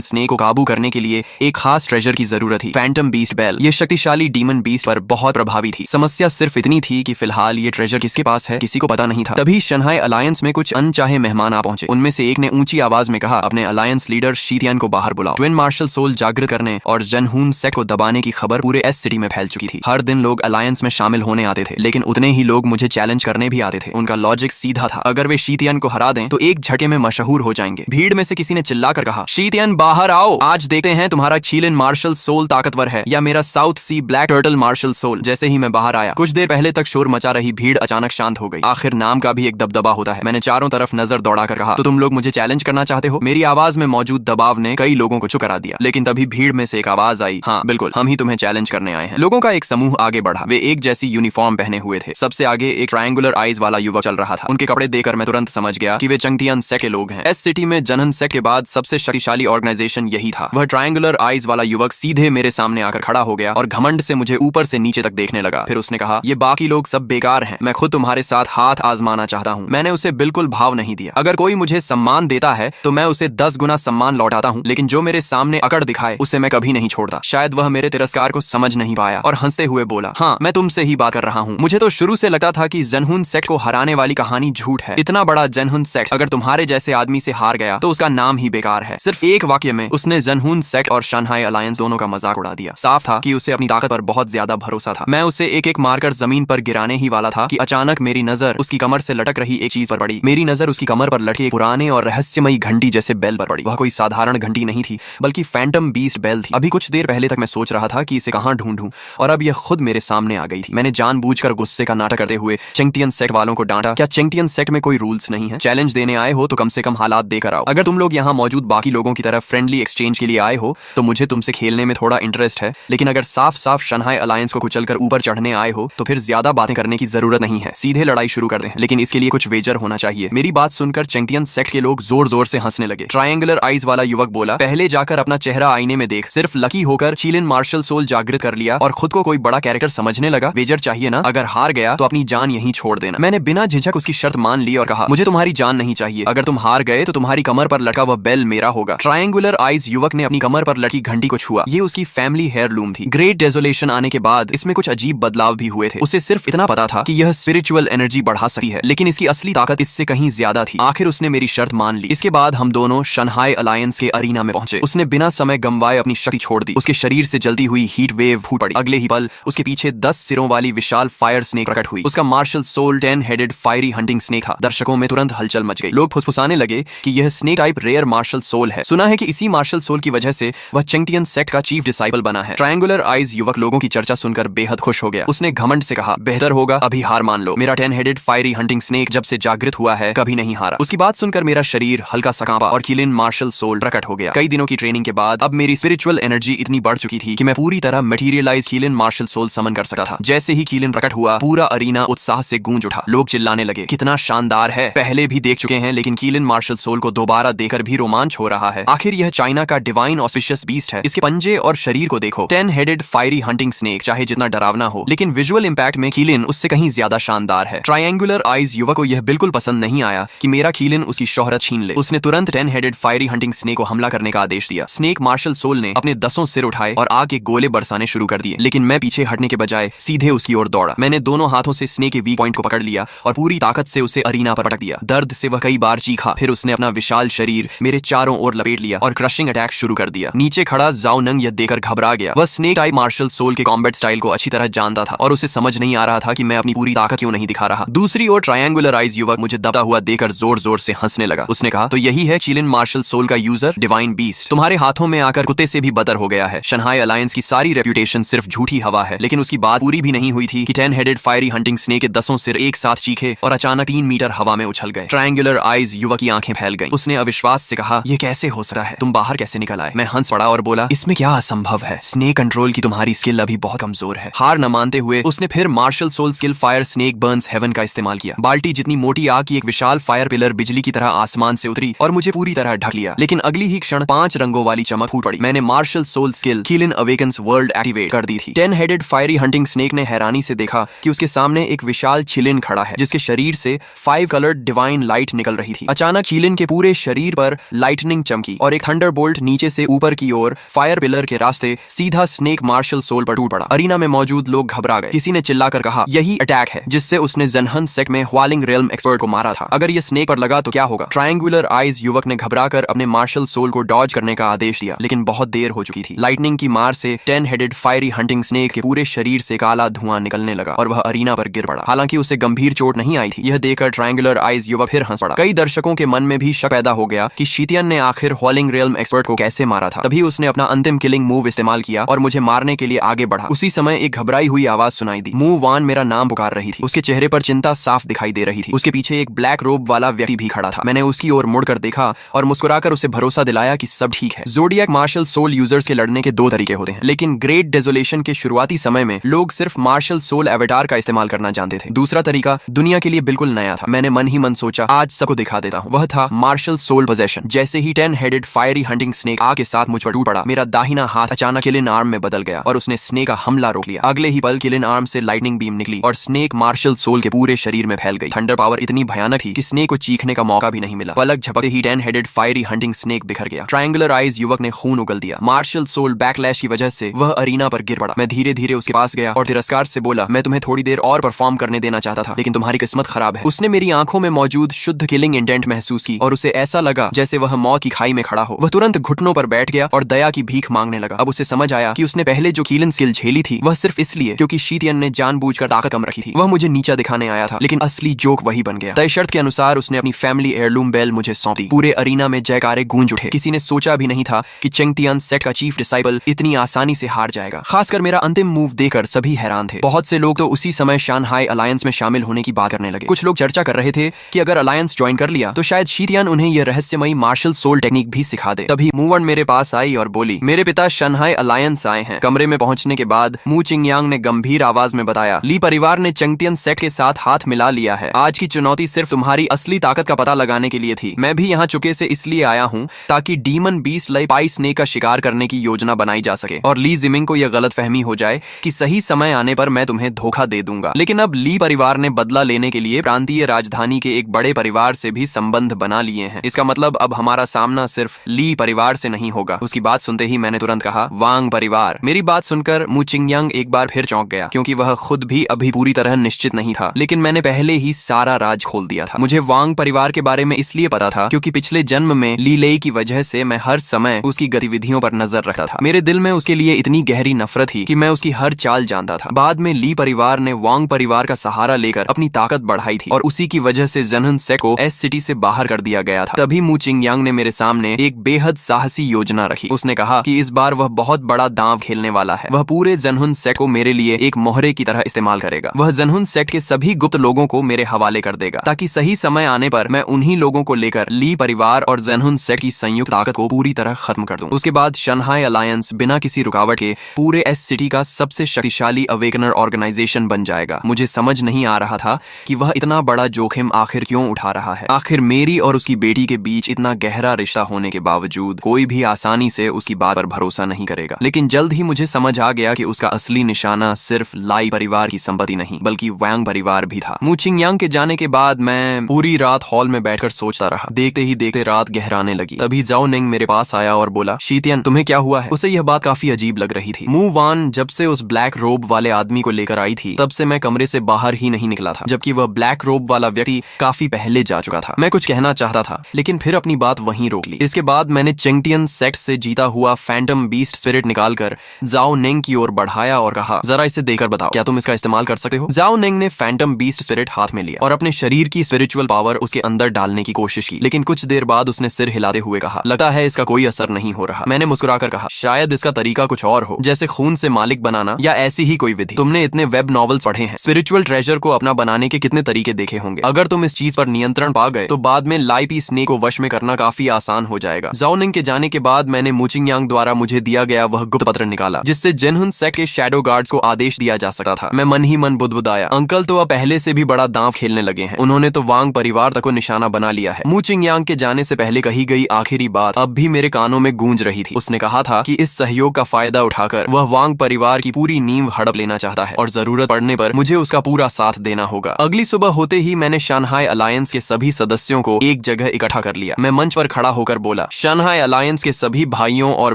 स्नेक को काबू करने के लिए एक खास ट्रेजर की जरूरत थी, फैंटम बीस्ट बेल। ये शक्तिशाली डीमन बीस्ट पर बहुत प्रभावी थी। समस्या सिर्फ इतनी थी कि फिलहाल ये ट्रेजर किसके पास है किसी को पता नहीं था। तभी शंघाई अलायंस में कुछ अनचाहे मेहमान आ पहुंचे। उनमें से एक ने ऊंची आवाज में कहा, अपने अलायंस लीडर शीतियान को बाहर बुलाओ। ट्विन मार्शल सोल जागृत करने और जनहून सेक्ट को दबाने की खबर पूरे एस सिटी में फैल चुकी थी। हर दिन लोग अलायंस में शामिल होने आते थे, लेकिन उतने ही लोग मुझे चैलेंज करने भी आते थे। उनका लॉजिक सीधा था, अगर वे शीतियान को हरा दें तो एक झटके में मशहूर हो जाएंगे। भीड़ में से किसी ने चिल्लाकर कहा, शीतियान बाहर आओ, आज देखते हैं तुम्हारा चीलिन मार्शल सोल ताकतवर है या मेरा साउथ सी ब्लैक टर्टल मार्शल सोल। जैसे ही मैं बाहर आया, कुछ देर पहले तक शोर मचा रही भीड़ अचानक शांत हो गई। आखिर नाम का भी एक दबदबा होता है। मैंने चारों तरफ नजर दौड़ाकर कहा, तो तुम लोग मुझे चैलेंज करना चाहते हो? मेरी आवाज में मौजूद दबाव ने कई लोगों को चुप करा दिया। लेकिन तभी भीड़ में से एक आवाज आई, हाँ बिल्कुल, हम ही तुम्हें चैलेंज करने आए हैं। लोगों का एक समूह आगे बढ़ा। वे एक जैसी यूनिफॉर्म पहने हुए थे। सबसे आगे एक ट्रायंगुलर आईज वाला युवक चल रहा था। उनके कपड़े देखकर मैं तुरंत समझ गया कि वे चंगतियन सेक्ट के लोग हैं। एस सिटी में जनहन सेक्ट के बाद सबसे शक्तिशाली ऑर्गेनाइजेशन यही था। वह ट्रायंगुलर आईज वाला युवक सीधे मेरे सामने आकर खड़ा हो गया और घमंड से मुझे ऊपर से नीचे तक देखने लगा। फिर उसने कहा, ये बाकी लोग सब बेकार हैं, मैं खुद तुम्हारे साथ हाथ आजमाना चाहता हूँ। मैंने उसे बिल्कुल भाव नहीं दिया। अगर कोई मुझे सम्मान देता है तो मैं उसे 10 गुना सम्मान लौटाता हूँ, लेकिन जो मेरे सामने अकड़ दिखाए उसे मैं कभी नहीं छोड़ता। शायद वह मेरे तिरस्कार को समझ नहीं पाया और हंसते हुए बोला, हाँ मैं तुमसे ही बात कर रहा हूँ। मुझे तो शुरू से लगता था कि जनहून सेक्ट को हराने वाली कहानी झूठ है। इतना बड़ा जनहून सेक्ट अगर तुम्हारे जैसे आदमी से हार गया तो उसका नाम ही बेकार है। सिर्फ एक वाक्य में उसने जनहून सेक्ट और शंघाई अलायंस दोनों का मजाक उड़ा दिया। साफ था कि उसे अपनी ताकत पर बहुत ज्यादा भरोसा था। मैं उसे एक एक मारकर जमीन पर गिराने ही वाला था कि अचानक मेरी नजर उसकी कमर से लटक रही एक चीज पर पड़ी। मेरी नजर उसकी कमर पर लटके एक पुराने और रहस्यमयी घंटी जैसे बेल पर पड़ी। वह कोई साधारण घंटी नहीं थी, बल्कि फैंटम बीस्ट बेल थी। अभी कुछ देर पहले तक मैं सोच रहा था कि इसे कहां ढूंढूं, और अब यह खुद मेरे सामने आ गई थी। मैंने जानबूझकर गुस्से का नाटक करते हुए चंगतियन सेक्ट वालों को डांटा, क्या चंगतियन सेक्ट में कोई रूल्स नहीं है? चैलेंज देने आए हो तो कम से कम हालात देकर आओ। अगर तुम लोग यहाँ मौजूद बाकी लोगों की तरफ फ्रेंडली एक्सचेंज के लिए आए हो तो मुझे तुमसे खेलने में थोड़ा इंटरेस्ट है, लेकिन अगर साफ साफ शंघाई अलायंस को कुचलकर ऊपर चढ़ने आए हो तो फिर ज्यादा बातें करने की जरूरत नहीं है। सीधे लड़ाई शुरू कर दें, लेकिन इसके लिए कुछ वेजर होना चाहिए। मेरी बात सुनकर चंगतियन सेक्ट के लोग जोर जोर से हंसने लगे। ट्रायंगुलर आईज वाला युवक बोला, पहले जाकर अपना चेहरा आईने में देख। सिर्फ लकी होकर चीलिन मार्शल सोल जागृत कर लिया और खुद को कोई बड़ा कैरेक्टर समझने लगा। वेजर चाहिए ना? अगर हार गया तो अपनी जान यहीं छोड़ देना। मैंने बिना झिझक उसकी शर्त मान ली और कहा, मुझे तुम्हारी जान नहीं चाहिए। अगर तुम हार गए तो तुम्हारी कमर पर लटका वह बेल मेरा होगा। ट्रायंगुलर आईज युवक ने अपनी कमर पर लटकी घंटी को छुआ। ये उसकी फैमिली हेयरलूम थी। ग्रेट डेजोलेशन आने के बाद इसमें कुछ अजीब बदलाव भी हुए थे। उसे सिर्फ इतना पता था कि यह स्पिरिचुअल एनर्जी बढ़ा सकती है, लेकिन इसकी असली ताकत इससे कहीं ज्यादा थी। आखिर उसने मेरी शर्त मान ली। इसके बाद हम दोनों शंघाई अलायंस के अरीना में पहुंचे। उसने बिना समय गंवाए अपनी शक्ति छोड़ दी। उसके शरीर से जलती हुई हीट वेव फूट पड़ी। अगले ही पल उसके पीछे 10 सिरों वाली विशाल फायर स्नेक प्रकट हुई। उसका martial soul 10 headed fiery hunting snake था। दर्शकों में तुरंत हलचल मच गई। लोग फुसफुसाने लगे कि यह snake type rare martial soul है। सुना है कि इसी मार्शल सोल की वजह से वह चंगतियन सेक्ट का चीफ डिसाइपल बना है। ट्रायंगुलर आईज युवक लोगों की चर्चा सुनकर बेहद खुश हो गया। उसने घमंड से कहा, बेहतर होगा अभी हार मान लो। मेरा 10 हेडेड फायरी हंटिंग स्नेक जब से जागृत हुआ है कभी नहीं हारा। उसकी बात सुनकर मेरा शरीर हल्का सा कांपा और चीलिन मार्शल सोल प्रकट हो गया। कई दिनों की ट्रेनिंग के बाद अब मेरी स्पिरिचुअल एनर्जी इतनी बढ़ चुकी थी कि मैं पूरी तरह मटेरियलाइज चीलिन मार्शल सोल समन कर सकता था। जैसे ही चीलिन प्रकट हुआ, पूरा अरीना उत्साह से गूंज उठा। लोग चिल्लाने लगे, कितना शानदार है, पहले भी देख चुके हैं लेकिन चीलिन मार्शल सोल को दोबारा देखकर भी रोमांच हो रहा है। आखिर यह चाइना का डिवाइन ऑस्पिशियस बीस्ट है। इसके पंजे और शरीर को देखो। 10 हेडेड फायरी हंटिंग स्नेक चाहे जितना डरावना हो, लेकिन विजुअल इंपैक्ट में कीलिन उससे कहीं ज्यादा शानदार है। ट्रायंगुलर आईज युवक को यह बिल्कुल पसंद नहीं आया कि मेरा कीलिन उसकी शोहरत छीन ले। उसने तुरंत 10 हेडेड फायरी हंटिंग स्नेक को हमला करने का आदेश दिया। स्नेक मार्शल सोल ने अपने 10 सिर उठाए और आग के गोले बरसाने शुरू कर दिए, लेकिन मैं पीछे हटने के बजाय सीधे उसकी ओर दौड़ा। मैंने दोनों हाथों से स्नेक के वीक पॉइंट को पकड़ लिया और पूरी ताकत से उसे अरीना पर पटक दिया। दर्द से वह कई बार चीखा। फिर उसने अपना विशाल शरीर मेरे चारों ओर लपेट लिया और क्रशिंग अटैक शुरू कर दिया। नीचे खड़ा जाओ नंग यह देखकर घबरा गया। वह स्नेक टाइप मार्शल सोल के कॉम्बैट स्टाइल को अच्छी तरह जानता था और उसे समझ नहीं आ रहा था कि मैं अपनी पूरी ताकत क्यों नहीं दिखा रहा। दूसरी ओर ट्रायंगुलर आईज युवक मुझे दबता हुआ देखकर जोर जोर से हंसने लगा। उसने कहा, तो यही है चीलिन मार्शल सोल का यूजर डिवाइन बीस्ट। तुम्हारे हाथों में आकर कुत्ते से भी बदतर हो गया है। शंघाई अलायंस की सारी रेप्यूटेशन सिर्फ झूठी हवा है। लेकिन उसकी बात पूरी भी नहीं हुई थी कि 10 हेडेड फायरी हंटिंग स्नेक के 10 सिर एक साथ चीखे और अचानक 3 मीटर हवा में उछल गए। ट्रायंगुलर आईज युवक की आंखें फैल गईं। उसने अविश्वास से कहा, यह कैसे हो सकता है? तुम बाहर कैसे निकल आए? मैं हंस पड़ा और बोला, इसमें क्या असंभव है? स्नेक कंट्रोल की तुम्हारी स्किल अभी बहुत कमजोर है। हार न मानते हुए उसने फिर martial soul skill fire snake burns heaven का इस्तेमाल किया। बाल्टी जितनी मोटी आग की एक विशाल फायर पिलर बिजली की तरह आसमान से उतरी और मुझे पूरी तरह ढक लिया। लेकिन अगली ही क्षण 5 रंगों वाली चमक फूट पड़ी। मैंने martial soul skill Qilin awakens world activate कर दी थी। 10 हेडेड फायरी हंटिंग स्नेक ने हैरानी से देखा कि उसके सामने एक विशाल चिलिन चीलिन खड़ा है जिसके शरीर से 5 कलर्ड डिवाइन लाइट निकल रही थी। अचानक चीलिन के पूरे शरीर पर लाइटनिंग चमकी और एक थंडरबोल्ट नीचे से ऊपर की ओर फायर पिलर के रास्ते सीधा स्नेक मार्शल सोल पर टूट पड़ा। अरीना में मौजूद लोग घबरा गए। किसी ने चिल्लाकर कहा, यही अटैक है जिससे उसने ज़नहन सेक्ट में ह्वालिंग रेल्म एक्सपर्ट को मारा था। अगर ये स्नेक पर लगा तो क्या होगा? ट्रायंगुलर आइज युवक ने घबराकर अपने मार्शल सोल को डॉज करने का आदेश दिया, लेकिन बहुत देर हो चुकी थी। लाइटनिंग की मार से 10 हेडेड फायरी हंटिंग स्नेक के पूरे शरीर से काला धुआं निकलने लगा और वह अरीना पर गिर पड़ा। हालांकि उसे गंभीर चोट नहीं आई थी। यह देखकर ट्रायंगुलर आइज युवक फिर हंस पड़ा। कई दर्शकों के मन में भी शक पैदा हो गया कि शीतियन ने आखिर ह्वालिंग रेल्म एक्सपर्ट को कैसे मारा था। तभी उसने अपना अंतिम किलिंग मूव इस्तेमाल किया और मुझे मारने के लिए आगे बढ़ा। उसी समय एक घबराई हुई आवाज सुनाई दी। मू वान मेरा नाम पुकार रही थी। उसके चेहरे पर चिंता साफ दिखाई दे रही थी। उसके पीछे एक ब्लैक रोब वाला व्यक्ति भी खड़ा था। मैंने उसकी ओर मुड़कर देखा और मुस्कुराकर उसे भरोसा दिलाया कि सब ठीक है। ज़ोडिएक मार्शल सोल यूजर्स के लड़ने के 2 तरीके होते हैं, लेकिन ग्रेट डेजोलेशन के शुरुआती समय में लोग सिर्फ मार्शल सोल एवेटार का इस्तेमाल करना जानते थे। दूसरा तरीका दुनिया के लिए बिल्कुल नया था। मैंने मन ही मन सोचा, आज सबको दिखा देता हूँ। वह था मार्शल सोल पोजेशन। जैसे ही 10 हेडेड फायरी हंटिंग स्नेक आग के साथ मुझ पर टूट पड़ा, मेरा दाहिना हाथ अचानक किलिन आर्म में बदल गया और उसने स्नेक का हमला रोक लिया। अगले ही पल किलिन आर्म से लाइटनिंग बीम निकली और स्नेक मार्शल सोल के पूरे शरीर में फैल गई। थंडर पावर इतनी भयानक थी कि स्नेक को चीखने का मौका भी नहीं मिला। पलक झपकते ही 10 हेडेड फायरी हंटिंग स्नेक बिखर गया। ट्रायंगुलर आइज युवक ने खून उगल दिया। मार्शल सोल बैकलैश की वजह से वह अरीना पर गिर पड़ा। मैं धीरे धीरे उसके पास गया और तिरस्कार से बोला, मैं तुम्हें थोड़ी देर और परफॉर्म करने देना चाहता था, लेकिन तुम्हारी किस्मत खराब है। उसने मेरी आंखों में मौजूद शुद्ध किलिंग इंटेंट महसूस की और उसे ऐसा लगा जैसे वह मौत की खाई में खड़ा हो। वह तुरंत घुटनों पर बैठ गया और दया की भीख मांगने लगा। अब उसे समझ आया कि उसने पहले जो कीलन स्किल झेली थी वह सिर्फ इसलिए क्योंकि शीतियन ने जानबूझकर ताकत कम रखी थी। वह मुझे नीचा दिखाने आया था, लेकिन असली जोक वही बन गया। तय शर्त के अनुसार उसने अपनी फैमिली एयरलूम बेल मुझे सौंप दी। पूरे अरीना में जयकारे गूंज उठे। किसी ने सोचा भी नहीं था कि चेंगतियन सेक्ट का चीफ डिसाइबल इतनी आसानी से हार जाएगा। खासकर मेरा अंतिम मूव देखकर सभी हैरान थे। बहुत से लोग तो उसी समय शानहाई अलायंस में शामिल होने की बात करने लगे। कुछ लोग चर्चा कर रहे थे कि अगर अलायंस ज्वाइन कर लिया तो शायद शीतियन उन्हें यह रहस्यमयी मार्शल सोल टेक्निक भी सिखा दे। तभी मूवन मेरे पास आई और बोली, मेरे पिता शानहाई अलायंस आए हैं। कमरे में पहुंचने के बाद मू चिंगयांग ने गंभीर आवाज में बताया, ली परिवार ने चेंगतियन सेक्ट के साथ हाथ मिला लिया है। आज की चुनौती सिर्फ तुम्हारी असली ताकत का पता लगाने के लिए थी। मैं भी यहाँ चुके से इसलिए आया हूँ ताकि डीमन बीस्ट लाई पाई स्नेक का शिकार करने की योजना बनाई जा सके और ली जिमिंग को यह गलतफहमी हो जाए कि सही समय आने पर मैं तुम्हें धोखा दे दूंगा। लेकिन अब ली परिवार ने बदला लेने के लिए प्रांतीय राजधानी के एक बड़े परिवार से भी संबंध बना लिए हैं। इसका मतलब अब हमारा सामना सिर्फ ली परिवार से नहीं होगा। उसकी बात सुनते ही मैंने तुरंत कहा, वांग परिवार। मेरी बात सुनकर मू चिंगयांग एक बार फिर चौंक गया, क्योंकि वह खुद भी अभी पूरी तरह निश्चित नहीं था। लेकिन मैंने पहले ही सारा राज खोल दिया था। मुझे वांग परिवार के बारे में इसलिए पता था क्योंकि पिछले जन्म में ली लेई की वजह से मैं हर समय उसकी गतिविधियों पर नजर रखता था। मेरे दिल में उसके लिए इतनी गहरी नफरत थी कि मैं उसकी हर चाल जानता था। बाद में ली परिवार ने वांग परिवार का सहारा लेकर अपनी ताकत बढ़ाई थी और उसी की वजह से ज़नहन सेक्ट को एस सिटी से बाहर कर दिया गया था। तभी मू चिंगयांग ने मेरे सामने एक बेहद साहसी योजना रखी। उसने कहा कि इस बार वह बहुत बड़ा दांव खेलने वाला है। वह पूरे ज़नहन सेक्ट को मेरे लिए एक मोहरे की तरह इस्तेमाल करेगा। वह ज़नहन सेक्ट के सभी गुप्त लोगों को मेरे हवाले कर देगा ताकि सही समय आने पर मैं उन्हीं लोगों को लेकर ली परिवार और ज़नहन सेक्ट की संयुक्त ताकत को पूरी तरह खत्म कर दूं। उसके बाद शानहाई अलायंस बिना किसी रुकावट के पूरे एस सिटी का सबसे शक्तिशाली अवेकनर ऑर्गेनाइजेशन बन जाएगा। मुझे समझ नहीं आ रहा था कि वह इतना बड़ा जोखिम आखिर क्यों उठा रहा है। आखिर मेरी और उसकी बेटी के बीच इतना गहरा रिश्ता होने के बावजूद कोई भी आसानी से उसकी बात पर भरोसा नहीं करेगा। लेकिन जल्द ही मुझे समझ आ गया कि उसका असली निशाना सिर्फ लाई परिवार की संपत्ति नहीं बल्कि वांग परिवार भी था। मू चिंगयांग के जाने के बाद मैं पूरी रात हॉल में बैठकर सोचता रहा। देखते ही देखते रात गहराने लगी। तभी जाओ निंग मेरे पास आया और बोला, शीतियन तुम्हें क्या हुआ है? उसे यह बात काफी अजीब लग रही थी। मू वान जब से उस ब्लैक रोब वाले आदमी को लेकर आई थी तब से मैं कमरे से बाहर ही नहीं निकला था, जबकि वह ब्लैक रोब वाला व्यक्ति काफी पहले जा चुका था। मैं कुछ कहना चाहता था लेकिन फिर अपनी बात वहीं रोक ली। इसके बाद मैंने चेंगतियन सेक्ट से जीता हुआ फैंटम बीस्ट स्पिरिट निकालकर जाओ निंग की ओर बढ़ाया और कहा, जरा इसे देकर बताओ, क्या तुम इसका इस्तेमाल कर सकते हो? जाओ निंग ने फैंटम बीस्ट स्पिरिट हाथ में लिया और अपने शरीर की स्पिरिचुअल पावर उसके अंदर डालने की कोशिश की, लेकिन कुछ देर बाद उसने सिर हिलाते हुए कहा, लगता है इसका कोई असर नहीं हो रहा। मैंने मुस्कुराकर कहा, शायद इसका तरीका कुछ और हो, जैसे खून से मालिक बनाना या ऐसी ही कोई विधि। तुमने इतने वेब नॉवेल्स पढ़े हैं, स्पिरिचुअल ट्रेजर को अपना बनाने के कितने तरीके देखे होंगे। अगर तुम इस चीज पर नियंत्रण पा गए तो बाद में लाई पी स्नेक को वश में करना काफी आसान हो जाएगा। जाओ निंग के जाने के बाद मैंने मू चिंगयांग द्वारा मुझे दिया गया वह गुप्त पत्र निकाला जिससे ज़नहन सेक्ट के शैडो गार्ड्स को आदेश दिया जा सकता था। मैं मन ही मन बुदबुदाया, अंकल तो अब पहले से भी बड़ा दांव खेलने लगे हैं। उन्होंने तो वांग परिवार तक को निशाना बना लिया है। मू चिंगयांग के जाने से पहले कही गई आखिरी बात अब भी मेरे कानों में गूंज रही थी। उसने कहा था कि इस सहयोग का फायदा उठाकर वह वांग परिवार की पूरी नींव हड़प लेना चाहता है और जरूरत पड़ने पर मुझे उसका पूरा साथ देना होगा। अगली सुबह होते ही मैंने शंघाई अलायंस के सभी सदस्यों को एक जगह इकट्ठा कर लिया। मैं मंच पर खड़ा होकर बोला, शंघाई अलायंस के सभी भाइयों और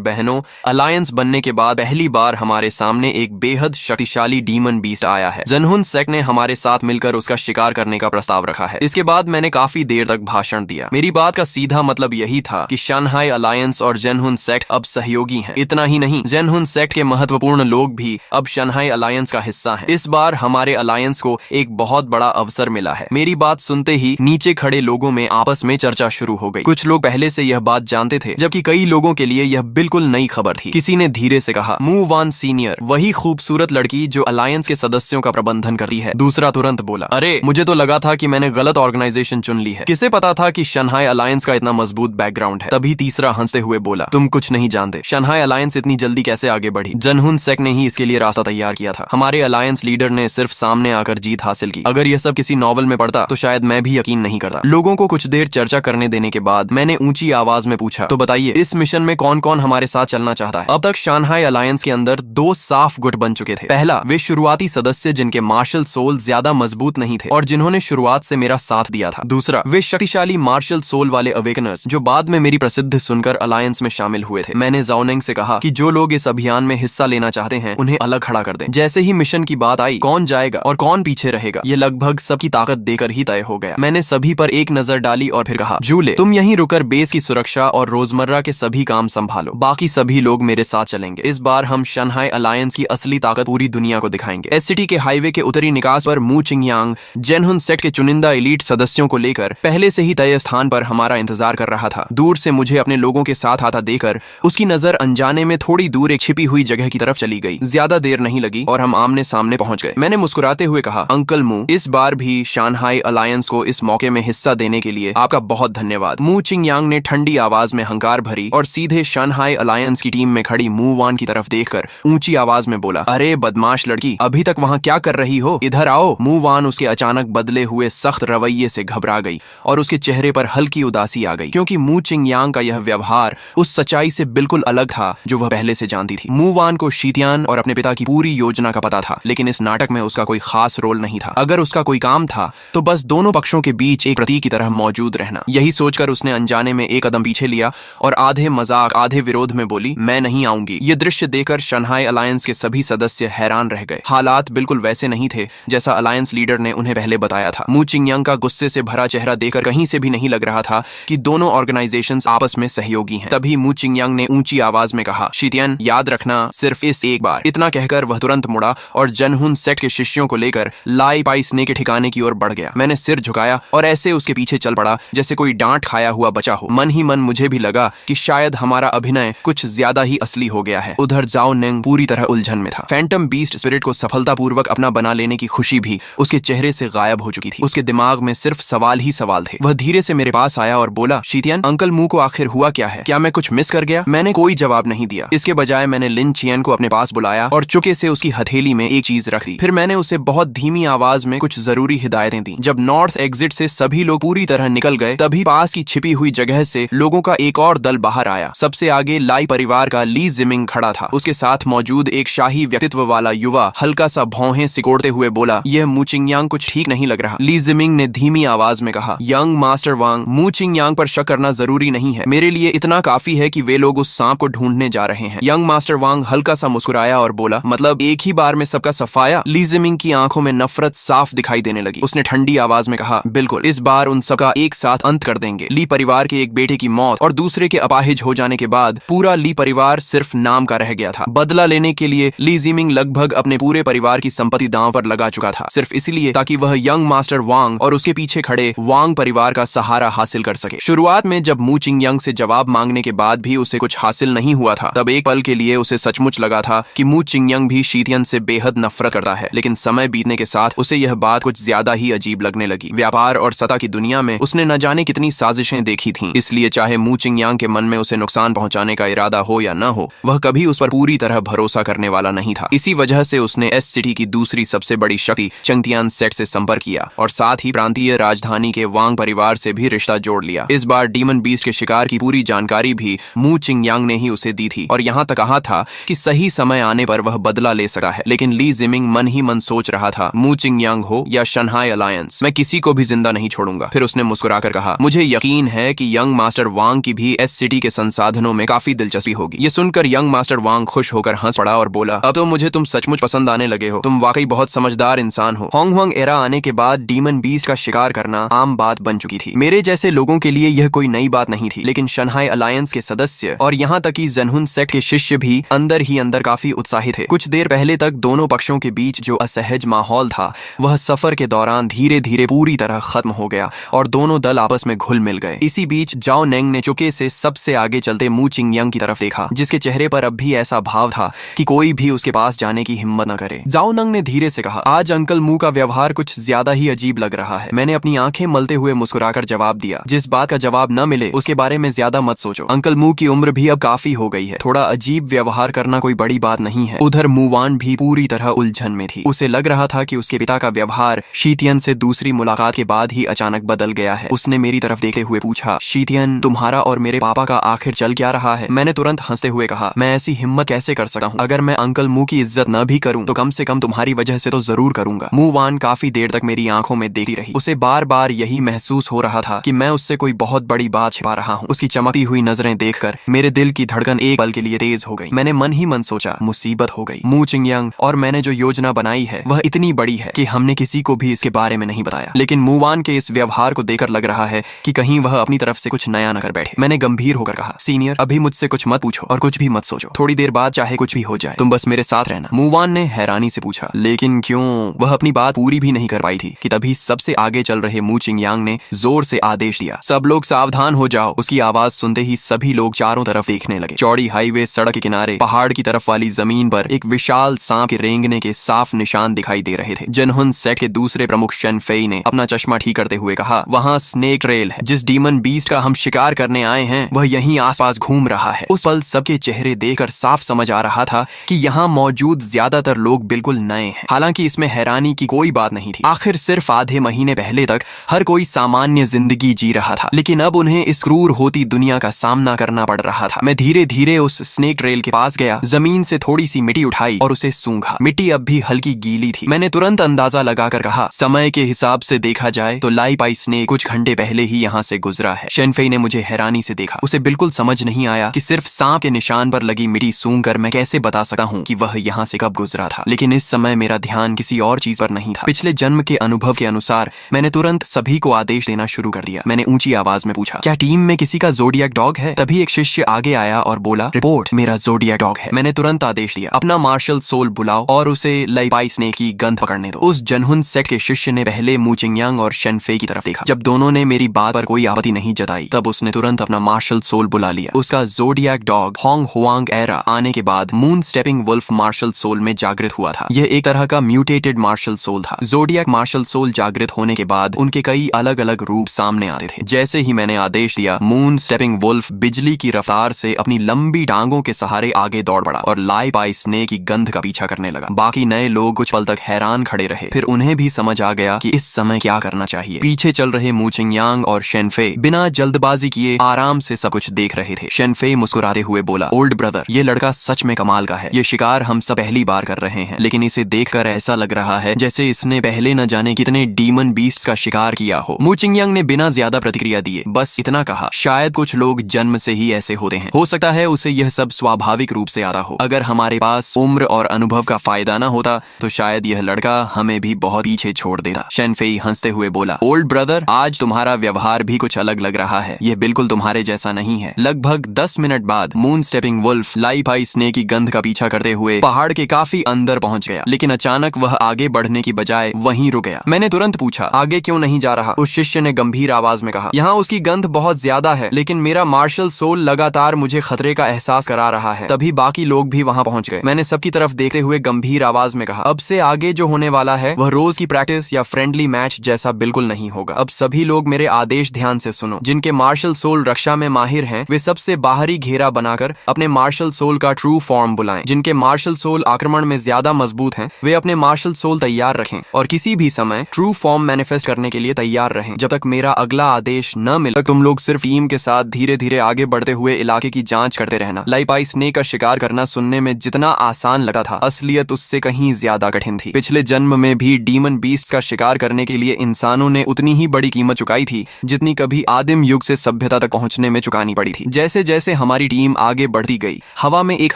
बहनों, अलायंस बनने के बाद पहली बार हमारे सामने एक बेहद शक्तिशाली डीमन बीस्ट आया है। जेनहुन सेक्ट ने हमारे साथ मिलकर उसका शिकार करने का प्रस्ताव रखा है। इसके बाद मैंने काफी देर तक भाषण दिया। मेरी बात का सीधा मतलब यही था कि शंघाई अलायंस और जेनहुन सेक्ट अब सहयोगी हैं। इतना ही नहीं, जेनहुन सेक्ट के महत्वपूर्ण लोग भी अब शंघाई अलायंस का हिस्सा हैं। इस बार हमारे अलायंस को एक बहुत बड़ा अवसर मिला है। मेरी बात सुनते ही नीचे खड़े लोगों में आपस में चर्चा शुरू हो गई। कुछ लोग पहले से यह बात जानते थे, जबकि कई लोगों के लिए यह बिल्कुल नई खबर थी। किसी ने धीरे से कहा, मू वान सीनियर, वही खूबसूरत लड़की जो अलायंस के सदस्यों का प्रबंधन करती है। दूसरा तुरंत बोला, अरे मुझे तो लगा था कि मैंने गलत ऑर्गेनाइजेशन चुन ली है। किसे पता था कि शंघाई अलायंस का इतना मजबूत बैकग्राउंड है। तभी तीसरा हंसते हुए बोला, तुम कुछ नहीं जानते, शंघाई अलायंस इतनी जल्दी कैसे आगे बढ़ी। जेनहुन सेक्ट ने ही इसके लिए रास्ता तैयार किया था। हमारे अलायंस लीडर ने सिर्फ सामने आकर जीत हासिल की। अगर यह सब किसी नॉवल में पढ़ता तो शायद मैं भी यकीन नहीं करता। लोगों को कुछ देर चर्चा करने देने के बाद मैंने ऊंची आवाज में पूछा, तो बताइए इस मिशन में कौन कौन हमारे साथ चलना चाहता है। अब तक शंघाई अलायंस के अंदर दो साफ गुट बन चुके थे। पहला, वे शुरुआती सदस्य जिनके मार्शल सोल ज्यादा मजबूत नहीं थे और जिन्होंने शुरुआत से मेरा साथ दिया था। दूसरा, वे शक्तिशाली मार्शल सोल वाले अवेकनर्स जो बाद में मेरी प्रसिद्ध सुनकर अलायंस में शामिल हुए थे। मैंने जाओनिंग से कहा कि जो लोग इस अभियान में हिस्सा लेना चाहते हैं उन्हें अलग खड़ा कर दें। जैसे ही मिशन की बात आई, कौन जाएगा और कौन पीछे रहेगा, ये लगभग सबकी ताकत देकर ही तय हो गया। मैंने सभी पर एक नजर डाली और फिर कहा, जूले तुम यहीं रुकर बेस की सुरक्षा और रोजमर्रा के सभी काम संभालो, बाकी सभी लोग मेरे साथ चलेंगे। इस बार हम शंघाई अलायंस की असली ताकत पूरी दुनिया को दिखाएंगे। एससीटी के हाईवे के उत्तरी निकास पर मू चिंगयांग जेनहुन सेक्ट के चुनिंदा एलीट सदस्यों को लेकर पहले से ही तय स्थान पर हमारा इंतजार कर रहा था। दूर से मुझे अपने लोगों के साथ आता देकर उसकी नजर अनजाने में थोड़ी दूर एक छिपी हुई जगह की तरफ चली गई। ज्यादा देर नहीं लगी और हम आमने सामने पहुंच गए। मैंने मुस्कुराते हुए कहा, अंकल मू, इस बार भी शंघाई अलायंस को इस मौके में हिस्सा देने के लिए आपका बहुत धन्यवाद। मू चिंगयांग ने ठंडी आवाज में हंकार भरी और सीधे शंघाई अलायंस की टीम में खड़ी मू वान की तरफ देखकर ऊंची आवाज में बोला, अरे बदमाश लड़की, अभी तक वहाँ क्या कर रही हो, इधर आओ। मू वान उसके अचानक बदले हुए सख्त रवैये से घबरा गई और उसके चेहरे पर हल्की उदासी आ गई, क्योंकि मू चिंगयांग का यह व्यवहार उस सच्चाई से बिल्कुल अलग था जो वह पहले से जानती थी। मू वान को शीतियान और अपने पिता की पूरी योजना का पता था, लेकिन इस नाटक में उसका कोई खास रोल नहीं था। अगर उसका कोई काम था तो बस दोनों पक्षों के बीच एक प्रतीक की तरह मौजूद रहना। यही सोचकर उसने अनजाने में एक कदम पीछे लिया और आधे मजाक आधे विरोध में बोली, मैं नहीं आऊंगी। ये दृश्य देखकर शंघाई अलायंस के सभी सदस्य हैरान रह गए। हालात बिल्कुल वैसे नहीं थे जैसा अलायंस लीडर ने उन्हें पहले बताया था। मू चिंगयांग का गुस्से से भरा चेहरा देखकर कहीं से भी नहीं लग रहा था कि दोनों ऑर्गेनाइजेशंस आपस में सहयोगी हैं। तभी मू चिंगयांग ने ऊंची आवाज में कहा, शीतियान, याद रखना, सिर्फ इस एक बार। इतना कहकर वह तुरंत मुड़ा और जेनहुन सेक्ट के शिष्यों को लेकर लाई पाई स्ने के ठिकाने की ओर बढ़ गया। मैंने सिर झुकाया और ऐसे उसके पीछे चल पड़ा जैसे कोई डांट खाया हुआ बचा हो। मन ही मन मुझे भी लगा कि शायद हमारा अभिनय कुछ ज्यादा ही असली हो गया है। उधर जाओ निंग पूरी तरह उलझन में था। फैंटम बीस्ट स्पिरिट को सफलतापूर्वक अपना बना लेने की खुशी भी उसके चेहरे से गायब हो चुकी थी। उसके दिमाग में सिर्फ सवाल ही सवाल थे। वह धीरे से मेरे पास आया और बोला, शीतियान, अंकल मू को आखिर हुआ क्या है? क्या मैं कुछ मिस कर गया? मैंने कोई जवाब नहीं दिया। इसके बजाय मैंने लिन चियन को अपने पास बुलाया और चुके से उसकी हथेली में एक चीज रख दी। फिर मैंने उसे बहुत धीमी आवाज में कुछ जरूरी हिदायतें दी। जब नॉर्थ एग्जिट से सभी लोग पूरी तरह निकल गए, तभी पास की छिपी हुई जगह से लोगों का एक और दल बाहर आया। सबसे आगे लाई परिवार का ली जिमिंग खड़ा था। उसके साथ मौजूद एक शाही व्यक्तित्व वाला युवा हल्का सा भौहें सिकोड़ते हुए बोला, यह मू चिंगयांग कुछ ठीक नहीं लग रहा। ली जिमिंग ने धीमी आवाज में कहा, यंग मास्टर वांग, मू चिंगयांग पर शक करना जरूरी नहीं है। मेरे लिए इतना काफी है कि वे लोग उस सांप को ढूंढने जा रहे हैं। यंग मास्टर वांग हल्का सा मुस्कुराया और बोला, मतलब एक ही बार में सबका सफाया? ली जिमिंग की आंखों में नफरत साफ दिखाई देने लगी। उसने ठंडी आवाज में कहा, बिल्कुल, इस बार उन सबका एक साथ अंत कर देंगे। ली परिवार के एक बेटे की मौत और दूसरे के अपाहिज हो जाने के बाद पूरा ली परिवार सिर्फ नाम का रह गया था। बदला लेने के लिए ली जिमिंग लगभग अपने पूरे परिवार की संपत्ति दांव पर लगा चुका था, सिर्फ इसलिए ताकि वह यंग मास्टर वांग और उसके पीछे खड़े वांग परिवार का सहारा हासिल कर सके। शुरुआत में जब मू चिंगयांग से जवाब मांगने के बाद भी उसे कुछ हासिल नहीं हुआ था, तब एक पल के लिए उसे सचमुच लगा था कि मू चिंगयांग भी शीतियन से बेहद नफरत करता है। लेकिन समय बीतने के साथ उसे यह बात कुछ ज्यादा ही अजीब लगने लगी। व्यापार और सत्ता की दुनिया में उसने न जाने कितनी साजिशें देखी थीं, इसलिए चाहे मू चिंगयांग के मन में उसे नुकसान पहुंचाने का इरादा हो या न हो, वह कभी उस पर पूरी तरह भरोसा करने वाला नहीं था। इसी वजह से उसने एस सिटी की दूसरी सबसे बड़ी शक्ति चंगतियान सेक्ट से संपर्क किया और साथ ही प्रांतीय राजधानी के वांग परिवार से भी रिश्ता जोड़ लिया। इस बार डीमन बीस्ट के शिकार की पूरी जानकारी भी मू चिंगयांग ने ही उसे दी थी और यहाँ तक कहा था कि सही समय आने पर वह बदला ले सकता है। लेकिन ली जिमिंग मन ही मन सोच रहा था, मू चिंगयांग हो या शंघाई अलायंस, मैं किसी को भी जिंदा नहीं छोड़ूंगा। फिर उसने मुस्कुराकर कहा, मुझे यकीन है कि यंग मास्टर वांग की भी एस सिटी के संसाधनों में काफी दिलचस्पी होगी। ये सुनकर यंग मास्टर वांग खुश होकर हंस पड़ा और बोला, अब तो मुझे तुम सचमुच पसंद आने लगे हो। तुम वाकई बहुत समझदार इंसान हो। होंगहुआंग एरा आने के बाद डीमन बीस्ट का शिकार करना आम बात बन चुकी थी। मेरे जैसे लोगों के लिए यह कोई नई बात नहीं थी, लेकिन शंघाई अलायंस के सदस्य और यहाँ तक कि ज़ेनहुन सेक्ट के शिष्य भी अंदर ही अंदर काफी उत्साहित थे। कुछ देर पहले तक दोनों पक्षों के बीच जो असहज माहौल था वह सफर के दौरान धीरे धीरे पूरी तरह खत्म हो गया और दोनों दल आपस में घुल मिल गए। इसी बीच जाओ नेंग ने चुके से सबसे आगे चलते मू चिंगयांग की तरफ देखा, जिसके चेहरे पर अब भी ऐसा भाव था कि कोई भी उसके पास जाने की हिम्मत न करे। जाओ नंग ने धीरे से कहा, आज अंकल मू का व्यवहार कुछ ज्यादा ही अजीब लग रहा है। मैंने अपनी आंखें मलते हुए मुस्कुराकर जवाब दिया, जिस बात का जवाब न मिले उसके बारे में ज्यादा मत सोचो। अंकल मू की उम्र भी अब काफी हो गई है, थोड़ा अजीब व्यवहार करना कोई बड़ी बात नहीं है। उधर मुवान भी पूरी तरह उलझन में थी। उसे लग रहा था कि उसके पिता का व्यवहार शीतियन से दूसरी मुलाकात के बाद ही अचानक बदल गया है। उसने मेरी तरफ देखते हुए पूछा, शीतियन, तुम्हारा और मेरे पापा का आखिर चल क्या रहा है? मैंने तुरंत हंसते हुए कहा, मैं ऐसी हिम्मत कैसे कर सकता हूँ? अगर मैं अंकल मू की इज्जत न भी करूँ तो कम से कम तुम्हारी वजह से तो जरूर करूंगा। मुवान काफी देर तक मेरी आंखों में देखती रही। उसे बार बार यही महसूस हो रहा था कि मैं उससे कोई बहुत बड़ी बात छिपा रहा हूँ। उसकी चमकती हुई नजरें देखकर मेरे दिल की धड़कन एक पल के लिए तेज हो गई। मैंने मन ही मन सोचा, मुसीबत हो गई। मू चिंगयांग और मैंने जो योजना बनाई है वह इतनी बड़ी है कि हमने किसी को भी इसके बारे में नहीं बताया। लेकिन मुवान के इस व्यवहार को देखकर लग रहा है कि कहीं वह अपनी तरफ से कुछ नया न कर बैठे। मैंने गंभीर होकर कहा, सीनियर, अभी मुझसे कुछ मत पूछो और कुछ भी मत सोचो। थोड़ी देर बाद चाहे कुछ भी हो जाए, तुम बस मेरे साथ रहना। मुवान ने हैरानी से पूछा, लेकिन क्यों? वह अपनी बात पूरी भी नहीं कर पाई थी कि तभी सबसे आगे चल रहे मू चिंगयांग ने जोर से आदेश दिया, सब लोग सावधान हो जाओ। उसकी आवाज सुनते ही सभी लोग चारों तरफ देखने लगे। चौड़ी हाईवे सड़क के किनारे पहाड़ की तरफ वाली जमीन पर एक विशाल सांप के रेंगने के साफ निशान दिखाई दे रहे थे। ज़ेनहुन सेक्ट के दूसरे प्रमुख शन फेई ने अपना चश्मा ठीक करते हुए कहा, वहाँ स्नेक ट्रेल है। जिस डीमन बीस्ट का हम शिकार करने आए हैं वह यहीं आसपास घूम रहा है। उस पल सबके चेहरे देखकर साफ समझ आ रहा था कि यहाँ मौजूद ज्यादातर लोग बिल्कुल नए हैं। हालांकि इसमें हैरानी की कोई बात नहीं थी। आखिर सिर्फ आधे महीने पहले तक हर कोई सामान्य जिंदगी जी रहा था, लेकिन अब उन्हें इस क्रूर होती दुनिया का सामना करना पड़ रहा था। मैं धीरे धीरे उस स्नेक ट्रेल के पास गया, जमीन से थोड़ी सी मिट्टी उठाई और उसे सूंघा। मिट्टी अब भी हल्की गीली थी। मैंने तुरंत अंदाजा लगाकर कहा, समय के हिसाब से देखा जाए तो लाई पाई स्नेक कुछ घंटे पहले ही यहाँ से गुजरा है। शेनफेई ने मुझे हैरानी से देखा। उसे बिल्कुल समझ नहीं आया कि सिर्फ सांप के निशान पर लगी मिट्टी सूंघकर मैं कैसे बता सकता हूँ कि वह यहाँ से कब गुजरा था। लेकिन इस समय मेरा ध्यान किसी और चीज पर नहीं था। पिछले जन्म के अनुभव के अनुसार मैंने तुरंत सभी को आदेश देना शुरू कर दिया। मैंने ऊंची आवाज में पूछा, क्या टीम में किसी का ज़ोडिएक डॉग है? तभी एक शिष्य आगे आया और बोला, रिपोर्ट, मेरा ज़ोडिएक डॉग है। मैंने तुरंत आदेश दिया, अपना मार्शल सोल बुलाओ और उसे लाइपाई स्नेक की गंध पकड़ने दो। उस ज़ेनहुन सेक्ट के शिष्य ने पहले मू चिंगयांग और शन फेई की तरफ देखा। जब दोनों ने मेरी बात पर कोई आपत्ति नहीं जताई तब उसने तुरंत अपना मार्शल सोल बुला लिया। उसका ज़ोडिएक डॉग होंगहुआंग एरा आने के बाद moon stepping wolf martial soul में जागृत हुआ था। यह एक तरह का म्यूटेटेड मार्शल सोल था। ज़ोडिएक मार्शल सोल जागृत होने के बाद उनके कई अलग अलग रूप सामने आते थे। जैसे ही मैंने आदेश दिया, मून स्टेपिंग वुल्फ बिजली की रफ्तार से अपनी लंबी टांगों के सहारे आगे दौड़ पड़ा और लाई पाई स्नेक की गंध का पीछा करने लगा। बाकी नए लोग कुछ पल तक हैरान खड़े रहे, फिर उन्हें भी समझ आ गया कि इस समय क्या करना चाहिए। पीछे चल रहे मू चिंगयांग और शेनफे बिना जल्दबाजी किए आराम से सब कुछ देख रहे थे। शेनफे मुस्कुराते हुए बोला, ओल्ड ब्रदर, ये लड़का सच में कमाल का है। ये शिकार हम सब पहली बार कर रहे हैं, लेकिन इसे देखकर ऐसा लग रहा है जैसे इसने पहले न जाने कितने डीमन बीस्ट का शिकार किया हो। मू चिंगयांग ने बिना ज्यादा प्रतिक्रिया दिए बस इतना कहा, शायद कुछ लोग जन्म से ही ऐसे होते हैं। हो सकता है उसे यह सब स्वाभाविक रूप से आता हो। अगर हमारे पास उम्र और अनुभव का फायदा न होता तो शायद यह लड़का हमें भी बहुत पीछे छोड़ देता। शेनफेई हंसते हुए बोला, ओल्ड ब्रदर, आज तुम्हारा व्यवहार भी कुछ अलग लग रहा है। यह बिल्कुल तुम्हारे जैसा नहीं है। लगभग 10 मिनट बाद मून स्टेपिंग वुल्फ लाई पाई स्नेक की गंध का पीछा करते हुए पहाड़ के काफी अंदर पहुंच गया, लेकिन अचानक वह आगे बढ़ने की बजाय वहीं रुक गया। मैंने तुरंत पूछा, आगे क्यों नहीं जा रहा? उस शिष्य ने गंभीर आवाज में कहा, यहाँ उसकी गंध बहुत ज्यादा है, लेकिन मेरा मार्शल सोल लगातार मुझे खतरे का एहसास करा रहा है। तभी बाकी लोग भी वहाँ पहुंच गए। मैंने सबकी तरफ देखते हुए गंभीर आवाज में कहा, अब से आगे जो होने वाला है वह रोज की प्रैक्टिस या फ्रेंडली मैच जैसा बिल्कुल नहीं होगा। अब सभी लोग मेरे आदेश ध्यान से सुनो। जिनके मार्शल सोल रक्षा में माहिर हैं, वे सबसे बाहरी घेरा बनाकर अपने मार्शल सोल का ट्रू फॉर्म बुलाएं। जिनके मार्शल सोल आक्रमण में ज्यादा मजबूत हैं, वे अपने मार्शल सोल तैयार रखें और किसी भी समय ट्रू फॉर्म मैनिफेस्ट करने के लिए तैयार रहें। जब तक मेरा अगला आदेश न मिले तुम लोग सिर्फ टीम के साथ धीरे धीरे आगे बढ़ते हुए इलाके की जांच करते रहना। लाइपाई स्नेक का शिकार करना सुनने में जितना आसान लगा था, असलियत उससे कहीं ज्यादा कठिन थी। पिछले जन्म जन्म में भी डीमन बीस्ट का शिकार करने के लिए इंसानों ने उतनी ही बड़ी कीमत चुकाई थी जितनी कभी आदिम युग से सभ्यता तक पहुंचने में चुकानी पड़ी थी। जैसे जैसे हमारी टीम आगे बढ़ती गई, हवा में एक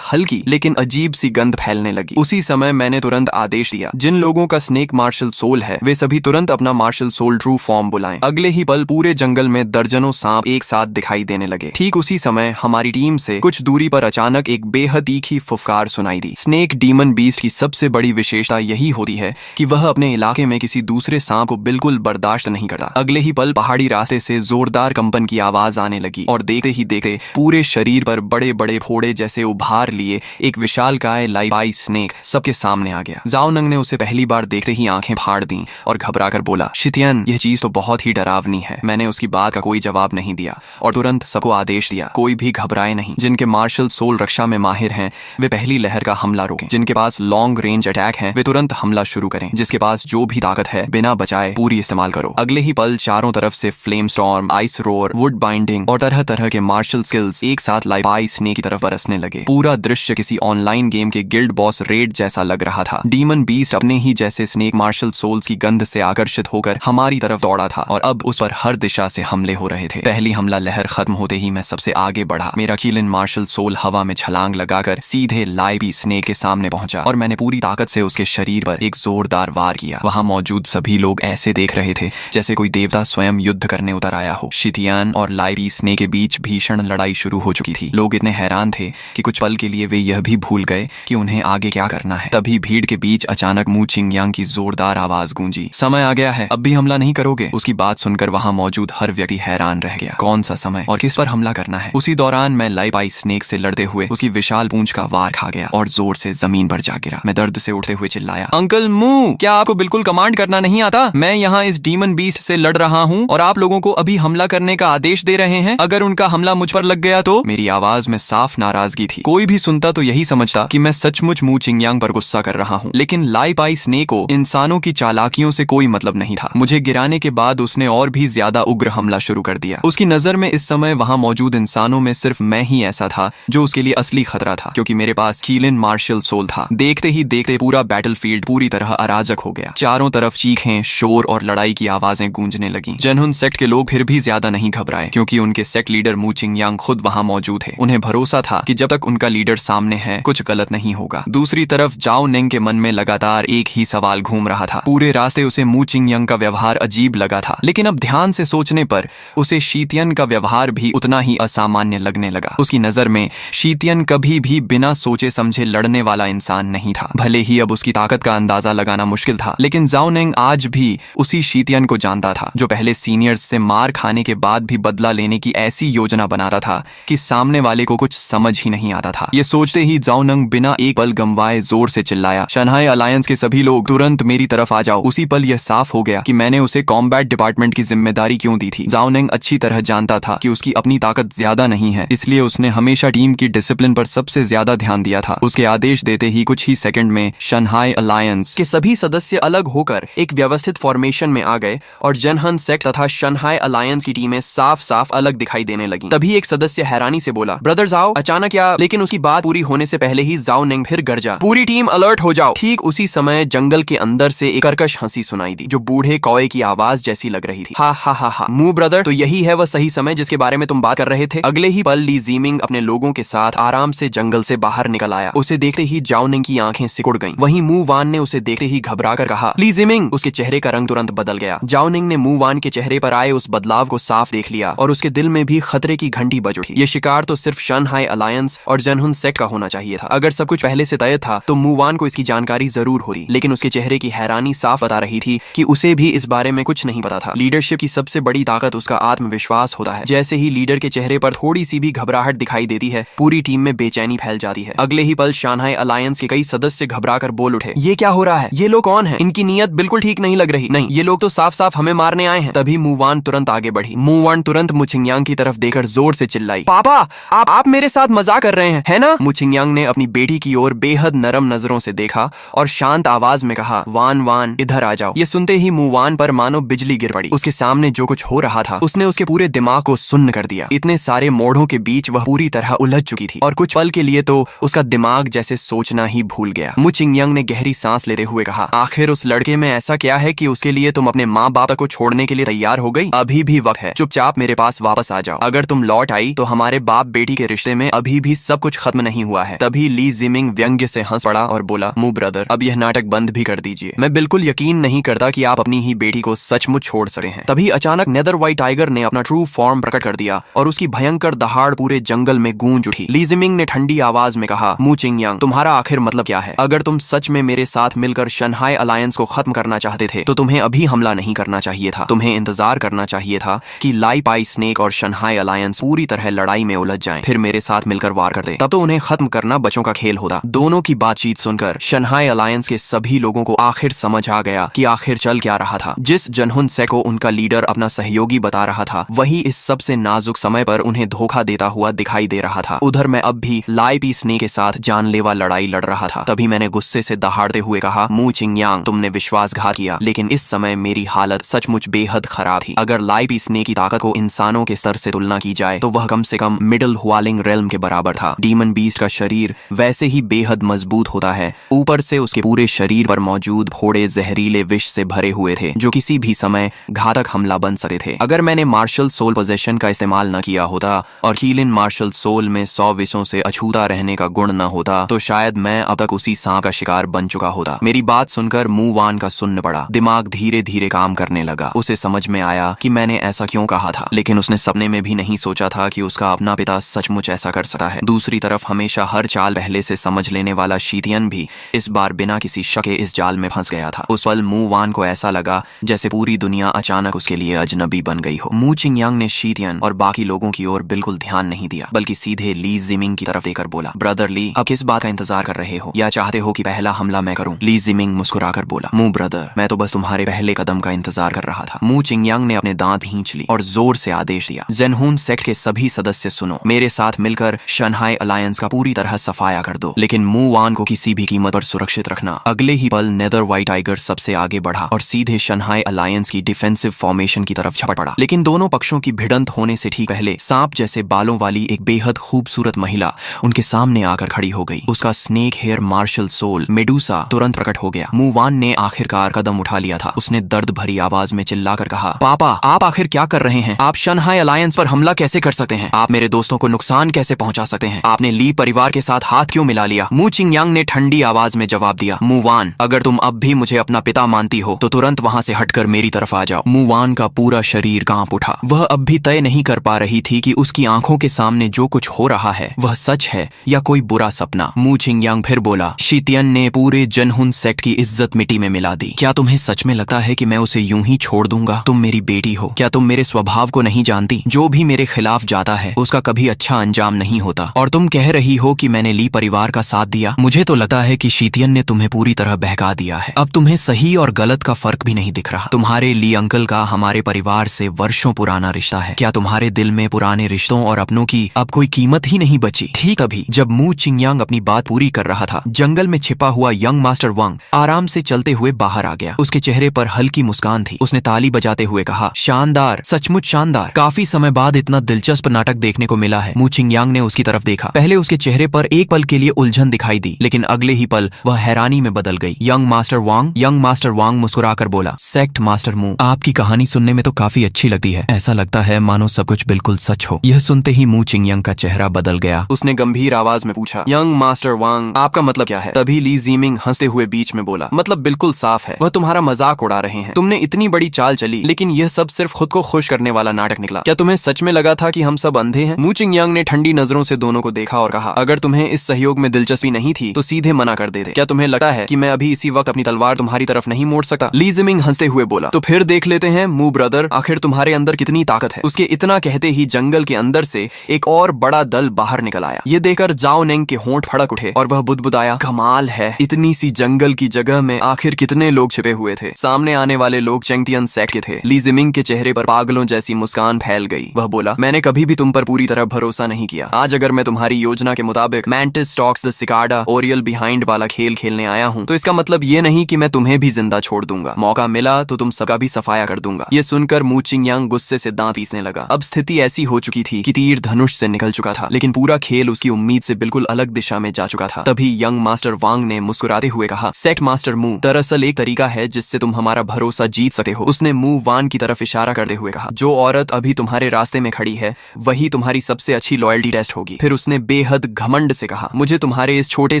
हल्की लेकिन अजीब सी गंध फैलने लगी। उसी समय मैंने तुरंत आदेश दिया, जिन लोगों का स्नेक मार्शल सोल है वे सभी तुरंत अपना मार्शल सोल ट्रू फॉर्म बुलाएं। अगले ही पल पूरे जंगल में दर्जनों सांप एक साथ दिखाई देने लगे। ठीक उसी समय हमारी टीम से कुछ दूरी पर अचानक एक बेहद तीखी फुफकार सुनाई दी। स्नेक डीमन बीस्ट की सबसे बड़ी विशेषता यही होती है कि वह अपने इलाके में किसी दूसरे सांप को बिल्कुल बर्दाश्त नहीं करता। अगले ही पल पहाड़ी रास्ते से जोरदार कंपन की आवाज आने लगी और देखते ही देखते पूरे शरीर पर बड़े बड़े फोड़े जैसे उभार लिए एक विशालकाय लाइपाई स्नेक सबके सामने आ गया। जाओ नंग ने उसे पहली बार देखते ही आंखें फाड़ दी और घबराकर बोला, शितियन, यह चीज तो बहुत ही डरावनी है। मैंने उसकी बात का कोई जवाब नहीं दिया और तुरंत सबको आदेश दिया, कोई भी घबराए नहीं। जिनके मार्शल सोल रक्षा में माहिर हैं वे पहली लहर का हमला रोकें। जिनके पास लॉन्ग रेंज अटैक है वे तुरंत हमला शुरू करें। जिसके पास जो भी ताकत है बिना बचाए पूरी इस्तेमाल करो। अगले ही पल चारों तरफ से flame storm, ice roar, would binding और तरह तरह के मार्शल स्किल्स एक साथ लाइपाई स्नेक की तरफ बरसने लगे। पूरा दृश्य किसी ऑनलाइन गेम के गिल्ड बॉस रेड जैसा लग रहा था। डीमन बीस्ट अपने ही जैसे स्नेक मार्शल सोल्स की गंध से आकर्षित होकर हमारी तरफ दौड़ा था और अब उस पर हर दिशा से हमले हो रहे थे। पहली हमला लहर खत्म होते ही मैं सबसे आगे बढ़ा। मेरा कीलिन मार्शल सोल हवा में छलांग लगाकर सीधे लाइपी स्नेक के सामने पहुंचा और मैंने पूरी ताकत से उसके शरीर पर एक जोरदार वार किया। वहां मौजूद सभी लोग ऐसे देख रहे थे जैसे कोई देवता स्वयं युद्ध करने उतर आया हो। शितियान और लाइपी स्नेक के बीच भीषण लड़ाई शुरू हो चुकी थी। लोग इतने हैरान थे कि कुछ पल के लिए वे यह भी भूल गए कि उन्हें आगे क्या करना है। तभी भीड़ के बीच अचानक मू चिंगयांग की जोरदार आवाज गूंजी, समय आ गया है, अब भी हमला नहीं करोगे? उसकी बात सुनकर वहां मौजूद हर व्यक्ति हैरान रह गया। कौन सा समय और किस पर हमला करना है? उसी दौरान मैं लाइपाई स्नेक से लड़ते हुए उसकी विशाल पूंछ का वार खा गया और जोर से जमीन पर जा गिरा। मैं दर्द से उठते हुए चिल्लाया, अंकल मू, क्या आपको बिल्कुल कमांड करना नहीं आता? मैं यहाँ इस डीमन बीस्ट से लड़ रहा हूँ और आप लोगों को अभी हमला करने का आदेश दे रहे हैं। अगर उनका हमला मुझ पर लग गया तो? मेरी आवाज में साफ नाराजगी थी। कोई भी सुनता तो यही समझता कि मैं सचमुच मू चिंगयांग पर गुस्सा कर रहा हूँ, लेकिन लाइपाई स्नेक को इंसानों की चालाकियों से कोई मतलब नहीं था। मुझे गिराने के बाद उसने और भी ज्यादा उग्र हमला शुरू कर दिया। उसकी नजर में इस समय वहां मौजूद इंसानों में सिर्फ मैं ही ऐसा था जो उसके लिए असली खतरा था, क्योंकि मेरे पास कीलिन मार्शल सोल था। देखते ही देखते पूरा बैटलफील्ड पूरी तरह अराजक हो गया। चारों तरफ चीखें, शोर और लड़ाई की आवाजें गूंजने लगीं। जनहुन सेक्ट के लोग फिर भी ज्यादा नहीं घबराए, क्योंकि उनके सेक्ट लीडर मू चिंगयांग खुद वहां मौजूद थे। उन्हें भरोसा था कि जब तक उनका लीडर सामने है कुछ गलत नहीं होगा। दूसरी तरफ जाओ नेंग के मन में लगातार एक ही सवाल घूम रहा था। पूरे रास्ते उसे मू चिंगयांग का व्यवहार अजीब लगा था, लेकिन अब ध्यान से सोचने पर उसे शीतियन का व्यवहार भी उतना ही असामान्य लगने लगा। उसकी नजर में शीतियन कभी भी बिना सोचे समझे लड़ने वाला इंसान नहीं था। भले ही अब उसकी ताकत का अंदाजा लगाना मुश्किल था, लेकिन जाओ नेंग आज भी उसी शीतियन को जानता था जो पहले सीनियर्स से मार खाने के बाद भी बदला लेने की ऐसी योजना बनाता था कि सामने वाले को कुछ समझ ही नहीं आता था। ये सोचते ही जाओ नंग बिना एक पल गंवाए जोर से चिल्लाया, शंघाई अलायंस के सभी लोग तुरंत मेरी तरफ आ जाओ। उसी पल यह साफ हो गया कि मैंने उसे कॉम्बैट डिपार्टमेंट की जिम्मेदारी क्यों दी थी। जाओ नेंग अच्छी तरह जानता था कि उसकी अपनी ताकत ज्यादा नहीं है, इसलिए उसने हमेशा टीम की डिसिप्लिन पर सबसे ज्यादा ध्यान दिया था। उसके आदेश देते ही कुछ ही सेकंड में शंघाई अलायंस के सभी सदस्य अलग होकर एक व्यवस्थित फॉर्मेशन में आ गए और जनहन सेक्ट तथा शंघाई अलायंस की टीमें साफ साफ अलग दिखाई देने लगी। तभी एक सदस्य हैरानी से बोला, ब्रदर जाओ, अचानक क्या? लेकिन उसकी बात पूरी होने से पहले ही जाओ नेंग फिर गरजा, पूरी टीम अलर्ट हो जाओ। ठीक उसी समय जंगल के अंदर से एक कर्कश हंसी सुनाई दी, जो बूढ़े कौए की आवाज जैसी लग रही थी। हा हा हा हा, मू ब्रदर, तो यही है वह सही समय जिसके बारे में तुम बात कर रहे थे। अगले ही पल ली जीमिंग अपने लोगों के साथ आराम से जंगल से बाहर निकल आया। उसे देखते ही जाओ नेंग की आंखें सिकुड़ गईं। वहीं मू वान ने उसे देखते ही घबरा कर कहा, ली जीमिंग। उसके चेहरे का रंग तुरंत बदल गया। जाओ नेंग ने मू वान के चेहरे पर आए उस बदलाव को साफ देख लिया और उसके दिल में भी खतरे की घंटी बज उठी। ये शिकार तो सिर्फ शंघाई अलायंस और जनहुन सेक्ट का होना चाहिए था। अगर सब कुछ पहले से तय था तो मू वान को इसकी जानकारी जरूर होती, लेकिन उसके चेहरे की हैरानी साफ बता रही थी कि उसे भी इस बारे में कुछ नहीं पता था। लीडरशिप की सबसे बड़ी ताकत उसका आत्मविश्वास होता है। जैसे ही लीडर के चेहरे पर थोड़ी सी भी घबराहट दिखाई देती है, पूरी टीम में बेचैनी फैल जाती है। अगले ही पल शंघाई अलायंस के कई सदस्य घबरा कर बोल उठे, ये क्या हो रहा है? ये लोग कौन है? इनकी नीयत बिल्कुल ठीक नहीं लग रही। नहीं, ये लोग तो साफ साफ हमें मारने आए हैं। तभी मू वान तुरंत आगे बढ़ी। मू वान तुरंत मू चिंगयांग की तरफ देखकर जोर से चिल्लाई, पापा, आप मेरे साथ मजाक कर रहे हैं, है ना? मू चिंगयांग ने अपनी बेटी की ओर बेहद नरम नजरों से देखा और शांत आवाज में कहा, वान वान, इधर आ जाओ। ये सुनते ही मू वान पर मानो बिजली गिर पड़ी। उसके सामने जो कुछ हो रहा था उसने उसके पूरे दिमाग को सुन्न कर दिया। इतने सारे मोड़ों के बीच वह पूरी तरह उलझ चुकी थी और कुछ पल के लिए तो उसका दिमाग जैसे सोचना ही भूल गया। मू चिंगयांग ने गहरी सांस लेते हुए कहा, आखिर उस लड़के में ऐसा क्या है कि उसके लिए तुम अपने माँ बाप को छोड़ने के लिए तैयार हो गई? अभी भी वक्त है, चुपचाप मेरे पास वापस आ जाओ। अगर तुम लौट आई तो हमारे बाप बेटी के रिश्ते में अभी भी सब कुछ खत्म नहीं हुआ है। तभी ली जिमिंग व्यंग्य से हंस पड़ा और बोला, मू ब्रदर, अब यह नाटक बंद भी कर दीजिए। मैं बिल्कुल यकीन नहीं करता कि आप अपनी ही बेटी को सचमुच छोड़ सकते हैं। तभी अचानक नेदर व्हाइट टाइगर ने अपना ट्रू फॉर्म प्रकट कर दिया और उसकी भयंकर दहाड़ पूरे जंगल में गूंज उठी। ली जिमिंग ने ठंडी आवाज में कहा, मू चिंगयांग, तुम्हारा आखिर मतलब क्या है? अगर तुम सच में मेरे साथ मिलकर शंघाई अलायंस को खत्म करना चाहते थे तो तुम्हें अभी हमला नहीं करना चाहिए था। तुम्हें इंतजार करना चाहिए था कि लाई पाई स्नेक और शंघाई अलायंस पूरी तरह लड़ाई में उलझ जाएं, फिर मेरे साथ मिलकर वार कर दे। तब तो उन्हें खत्म करना बच्चों का खेल होता। दोनों की बातचीत सुनकर शंघाई अलायंस के सभी लोगों को आखिर समझ आ गया कि आखिर चल क्या रहा था। जिस जनहुन से को उनका लीडर अपना सहयोगी बता रहा था, वही इस सबसे नाजुक समय पर उन्हें धोखा देता हुआ दिखाई दे रहा था। उधर मैं अब भी लाई पी स्नेक के साथ जानलेवा लड़ाई लड़ रहा था। तभी मैंने गुस्से से दहाड़ते हुए कहा, मू चिंगयांग, तुमने विश्वासघात किया, लेकिन इस समय मेरी हालत सचमुच बेहद खराब थी। अगर लाई पी स्नेक की ताकत को इंसानों के स्तर से तुलना की जाए तो वह कम से कम मिडिल हुआलिंग रेल्म के बराबर था। डीमन बीस्ट का शरीर वैसे ही बेहद मजबूत होता है, ऊपर से उसके पूरे शरीर पर मौजूद फोड़े जहरीले विष से भरे हुए थे जो किसी भी समय घातक हमला बन सकते थे। अगर मैंने मार्शल सोल पोजेशन का इस्तेमाल न किया होता और कीलिन मार्शल सोल में 100 विषों से अछूता रहने का गुण न होता तो शायद मैं अब तक उसी सांप का शिकार बन चुका होता। मेरी बात सुनकर मू वान का सुन्न पड़ा। दिमाग धीरे धीरे काम करने लगा। उसे समझ में आया कि मैंने ऐसा क्यों कहा था, लेकिन उसने सपने में भी नहीं सोचा था कि उसका अपना पिता सचमुच ऐसा कर सकता है। दूसरी तरफ हमेशा हर चाल पहले से समझ लेने वाला शीतियन भी इस बार बिना किसी शक के इस जाल में फंस गया था। उस पल मू वान को ऐसा लगा जैसे पूरी दुनिया अचानक उसके लिए अजनबी बन गई हो। मू चिंगयांग ने शीतियन और बाकी लोगों की ओर बिल्कुल ध्यान नहीं दिया, बल्कि सीधे ली जिमिंग की तरफ देकर बोला, ब्रदर ली, अब किस बात का इंतजार कर रहे हो? या चाहते हो कि पहला हमला मैं करूं? ली जिमिंग मुस्कुराकर बोला, मू ब्रदर, मैं तो बस तुम्हारे पहले कदम का इंतजार कर रहा था। मू चिंगयांग ने अपने दांत खींच ली और जोर से आदेश दिया, जेनहुन सेक्ट के सभी सदस्य सुनो, मेरे साथ मिलकर शंघाई अलायंस का पूरी तरह सफाया कर दो, लेकिन मू वान को किसी भी कीमत पर सुरक्षित रखना। अगले ही पल नेदर व्हाइट टाइगर सबसे आगे बढ़ा और सीधे शंघाई अलायंस की डिफेंसिव फॉर्मेशन की तरफ झपट पड़ा। लेकिन दोनों पक्षों की भिड़ंत होने से ठीक पहले सांप जैसे बालों वाली एक बेहद खूबसूरत महिला उनके सामने आकर खड़ी हो गई। उसका snake hair martial soul Medusa तुरंत प्रकट हो गया। मू वान ने आखिरकार कदम उठा लिया था। उसने दर्द भरी आवाज में चिल्लाकर कहा, पापा, आप आखिर क्या कर रहे हैं? आप शंघाई अलायंस पर हमला कैसे कर सकते हैं? आप मेरे दोस्तों को नुकसान कैसे पहुंचा सकते हैं? आपने ली परिवार के साथ हाथ क्यों मिला लिया? मू चिंगयांग ने ठंडी आवाज में जवाब दिया, मू वान, अगर तुम अब भी मुझे अपना पिता मानती हो तो तुरंत वहां से हटकर मेरी तरफ आ जाओ। मू वान का पूरा शरीर कांप उठा। वह अब भी तय नहीं कर पा रही थी कि उसकी आंखों के सामने जो कुछ हो रहा है वह सच है या कोई बुरा सपना। मू चिंगयांग फिर बोला, शीतियन ने पूरे जनहुन सेक्ट की इज्जत मिट्टी में मिला दी। क्या तुम्हें सच में लगता है कि मैं उसे यूं ही छोड़ दूंगा? तुम मेरी बेटी हो, क्या तुम मेरे स्वभाव को नहीं जानती? जो भी मेरे खिलाफ जाता है उसका कभी अच्छा अंजाम नहीं होता। और तुम कह रही हो कि मैंने ली परिवार का साथ दिया। मुझे तो लगता है कि शीतियन ने तुम्हें पूरी तरह बहका दिया है। अब तुम्हें सही और गलत का फर्क भी नहीं दिख रहा। तुम्हारे ली अंकल का हमारे परिवार से वर्षों पुराना रिश्ता है। क्या तुम्हारे दिल में पुराने रिश्तों और अपनों की अब कोई कीमत ही नहीं बची? ठीक अभी जब मू चिंगयांग अपनी बात पूरी कर रहा था, जंगल में छिपा हुआ यंग मास्टर वांग आराम से चलते हुए बाहर आ गया। उसके चेहरे पर हल्की मुस्कान थी। उसने ताली बजाते हुए कहा, शानदार, सचमुच शानदार, काफी समय बाद इतना दिलचस्प नाटक देखने को मिला है। मू चिंगयांग ने उसकी तरफ देखा। पहले उसके चेहरे पर एक पल के लिए उलझन दिखाई दी, लेकिन अगले ही पल वह हैरानी में बदल गई। यंग मास्टर वांग मुस्कुराकर बोला, सेक्ट मास्टर मू, आपकी कहानी सुनने में तो काफी अच्छी लगती है। ऐसा लगता है मानो सब कुछ बिल्कुल सच हो। यह सुनते ही मू चिंगयांग का चेहरा बदल गया। उसने गंभीर आवाज में पूछा, यंग मास्टर वांग, आपका मतलब क्या है? तभी ली जिमिंग हंसते हुए बीच में बोला, मतलब बिल्कुल साफ है, वह तुम्हारा मजाक उड़ा रहे हैं। तुमने इतनी बड़ी चाल चली, लेकिन यह सब सिर्फ खुद को खुश करने वाला नाटक निकला। क्या तुम्हें सच में लगा था कि हम सब अंधे हैं? मू चिंगयांग ने ठंडी नजरों से दोनों को देखा और कहा, अगर तुम्हें इस सहयोग में दिलचस्पी नहीं थी तो सीधे मना कर देते। क्या तुम्हें लगता है कि मैं अभी इसी वक्त अपनी तलवार तुम्हारी तरफ नहीं मोड़ सकता? ली जिमिंग हंसते हुए बोला, तो फिर देख लेते हैं मू ब्रदर, आखिर तुम्हारे अंदर कितनी ताकत है। उसके इतना कहते ही जंगल के अंदर से एक और बड़ा दल बाहर निकल आया। ये देखकर जाओ नेंग के होंठ फड़क उठे और वह बुदबुदाया, कमाल है, इतनी सी जंगल की जगह में आखिर कितने लोग छिपे हुए थे। सामने आने वाले लोग चेंगतियन सेक्ट के थे। ली जिमिंग के चेहरे पर पागलों जैसी मुस्कान फैल गई। वह बोला, मैंने कभी भी तुम पर पूरी तरह भरोसा नहीं किया। आज अगर मैं तुम्हारी योजना के मुताबिक mantis stocks the cicada Oryol behind वाला खेल खेलने आया हूँ तो इसका मतलब ये नहीं कि मैं तुम्हें भी जिंदा छोड़ दूंगा। मौका मिला तो तुम सबका भी सफाया कर दूंगा। ये सुनकर मू चिंगयांग गुस्से से दांत पीसने लगा। अब स्थिति ऐसी हो चुकी थी कि तीर धनुष से निकल चुका था, लेकिन पूरा खेल उसकी उम्मीद से बिल्कुल अलग दिशा में जा चुका था। तभी यंग मास्टर वांग ने मुस्कुराते हुए कहा, सेक्ट मास्टर मू, दरअसल एक तरीका है जिससे तुम हमारा भरोसा जीत सकते हो। उसने मू वान की तरफ इशारा करते हुए कहा, जो औरत अभी तुम्हारे रास्ते में खड़ी है वही तुम्हारी सबसे अच्छी लॉयल्टी टेस्ट होगी। फिर उसने बेहद घमंड से कहा, मुझे तुम्हारे इस छोटे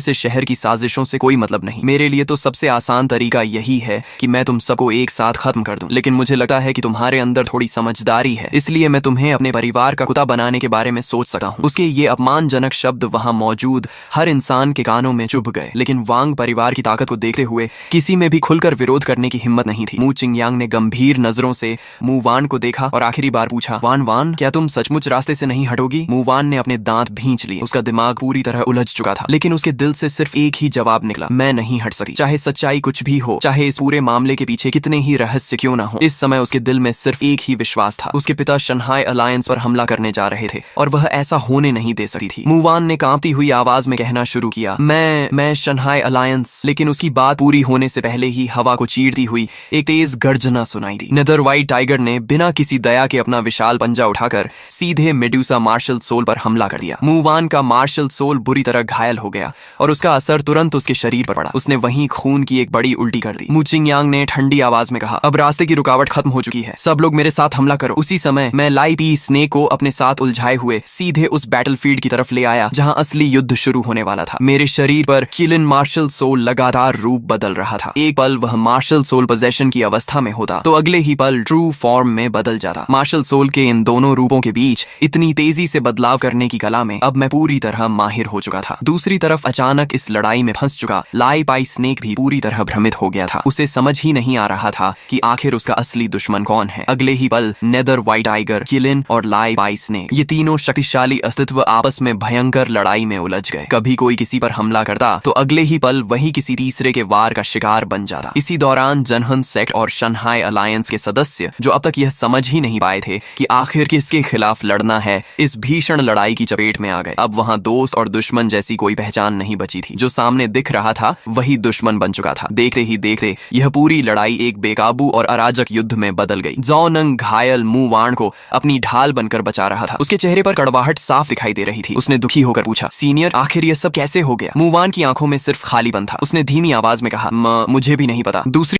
से शहर की साजिशों से कोई मतलब नहीं। मेरे लिए तो सबसे आसान तरीका यही है कि मैं तुम सबको एक साथ खत्म कर दूं। लेकिन मुझे लगता है कि तुम्हारे अंदर थोड़ी समझदारी है, इसलिए मैं तुम्हें अपने परिवार का कुत्ता बनाने के बारे में सोच सकता हूँ। उसके ये अपमानजनक शब्द वहां मौजूद हर इंसान के कानों में चुभ गए, लेकिन वांग परिवार की ताकत को देखते हुए किसी में भी खुलकर विरोध करने की हिम्मत नहीं थी। मू चिंगयांग ने गंभीर नजरों से मू वान को देखा और आखिरी बार पूछा, वान वान, क्या तुम सचमुच रास्ते से नहीं हटोगी? मू वान ने अपने दांत भींच लिए। उसका दिमाग पूरी तरह उलझ चुका था, लेकिन उसके दिल से सिर्फ एक ही जवाब निकला, मैं नहीं हट सकती। चाहे सच्चाई कुछ भी हो, चाहे इस पूरे मामले के पीछे कितने ही रहस्य क्यों ना हो। इस समय उसके दिल में सिर्फ एक ही विश्वास था, उसके पिता शंघाई अलायंस पर हमला करने जा रहे थे और वह ऐसा होने नहीं दे सकती थी। मू वान ने कांपती हुई आवाज में कहना शुरू किया, मैं शंघाई अलायंस। लेकिन उसकी बात पूरी होने से पहले ही हवा को चीरती हुई एक तेज गर्जना सुनाई दी। नेदर व्हाइट टाइगर ने बिना किसी दया के अपना विशाल पंजा उठाकर सीधे मेडुसा मार्शल सोल पर हमला कर दिया। मू वान का मार्शल सोल बुरी तरह घायल हो गया और उसका असर तुरंत उसके शरीर पर पड़ा। उसने वहीं खून की एक बड़ी उल्टी कर दी। मू चिंगयांग ने ठंडी आवाज में कहा, अब रास्ते की रुकावट खत्म हो चुकी है, सब लोग मेरे साथ हमला करो। उसी समय मैं लाई पी स्नेक को अपने साथ उलझाए हुए सीधे उस बैटलफील्ड की तरफ ले आया जहां असली युद्ध शुरू होने वाला था। मेरे शरीर पर किलिन मार्शल सोल लगातार रूप बदल रहा था। एक पल वह मार्शल सोल पोजेशन की अवस्था में होता तो अगले ही पल ट्रू फॉर्म में बदल जाता। मार्शल सोल के इन दोनों रूपों के बीच इतनी तेजी से बदलाव करने की कला में अब मैं पूरी तरह माहिर हो चुका था। दूसरी तरफ अचानक इस लड़ाई में फंस चुका लाई पाई स्नेक भी पूरी तरह भ्रमित हो गया था। उसे समझ ही नहीं आ रहा था कि आखिर उसका असली दुश्मन कौन है। अगले ही पल नेदर व्हाइट टाइगर, किलिन और लाई पाई स्नेक, ये तीनों शक्तिशाली अस्तित्व आपस में भयंकर लड़ाई में उलझ गए। कभी कोई किसी पर हमला करता तो अगले ही पल वही किसी तीसरे के वार का शिकार बन जाता। इसी दौरान जनहन सेक्ट और शंघाई अलायंस के सदस्य, जो अब तक यह समझ ही नहीं पाए थे कि आखिर किसके खिलाफ लड़ना है, इस भीषण लड़ाई की चपेट में आ गए। अब वहां दोस्त और दुश्मन जैसी कोई पहचान नहीं बची थी। जो सामने दिख रहा था वही दुश्मन बन चुका था। देखते ही देखते यह पूरी लड़ाई एक बेकाबू और अराजक युद्ध में बदल गई। जॉ नंग घायल मू वान को अपनी ढाल बनकर बचा रहा था। उसके चेहरे पर कड़वाहट साफ दिखाई दे रही थी। उसने दुखी होकर पूछा, सीनियर, आखिर यह सब कैसे हो गया? मू वान की आंखों में सिर्फ खालीपन था। उसने धीमी आवाज में कहा, मुझे भी नहीं पता। दूसरी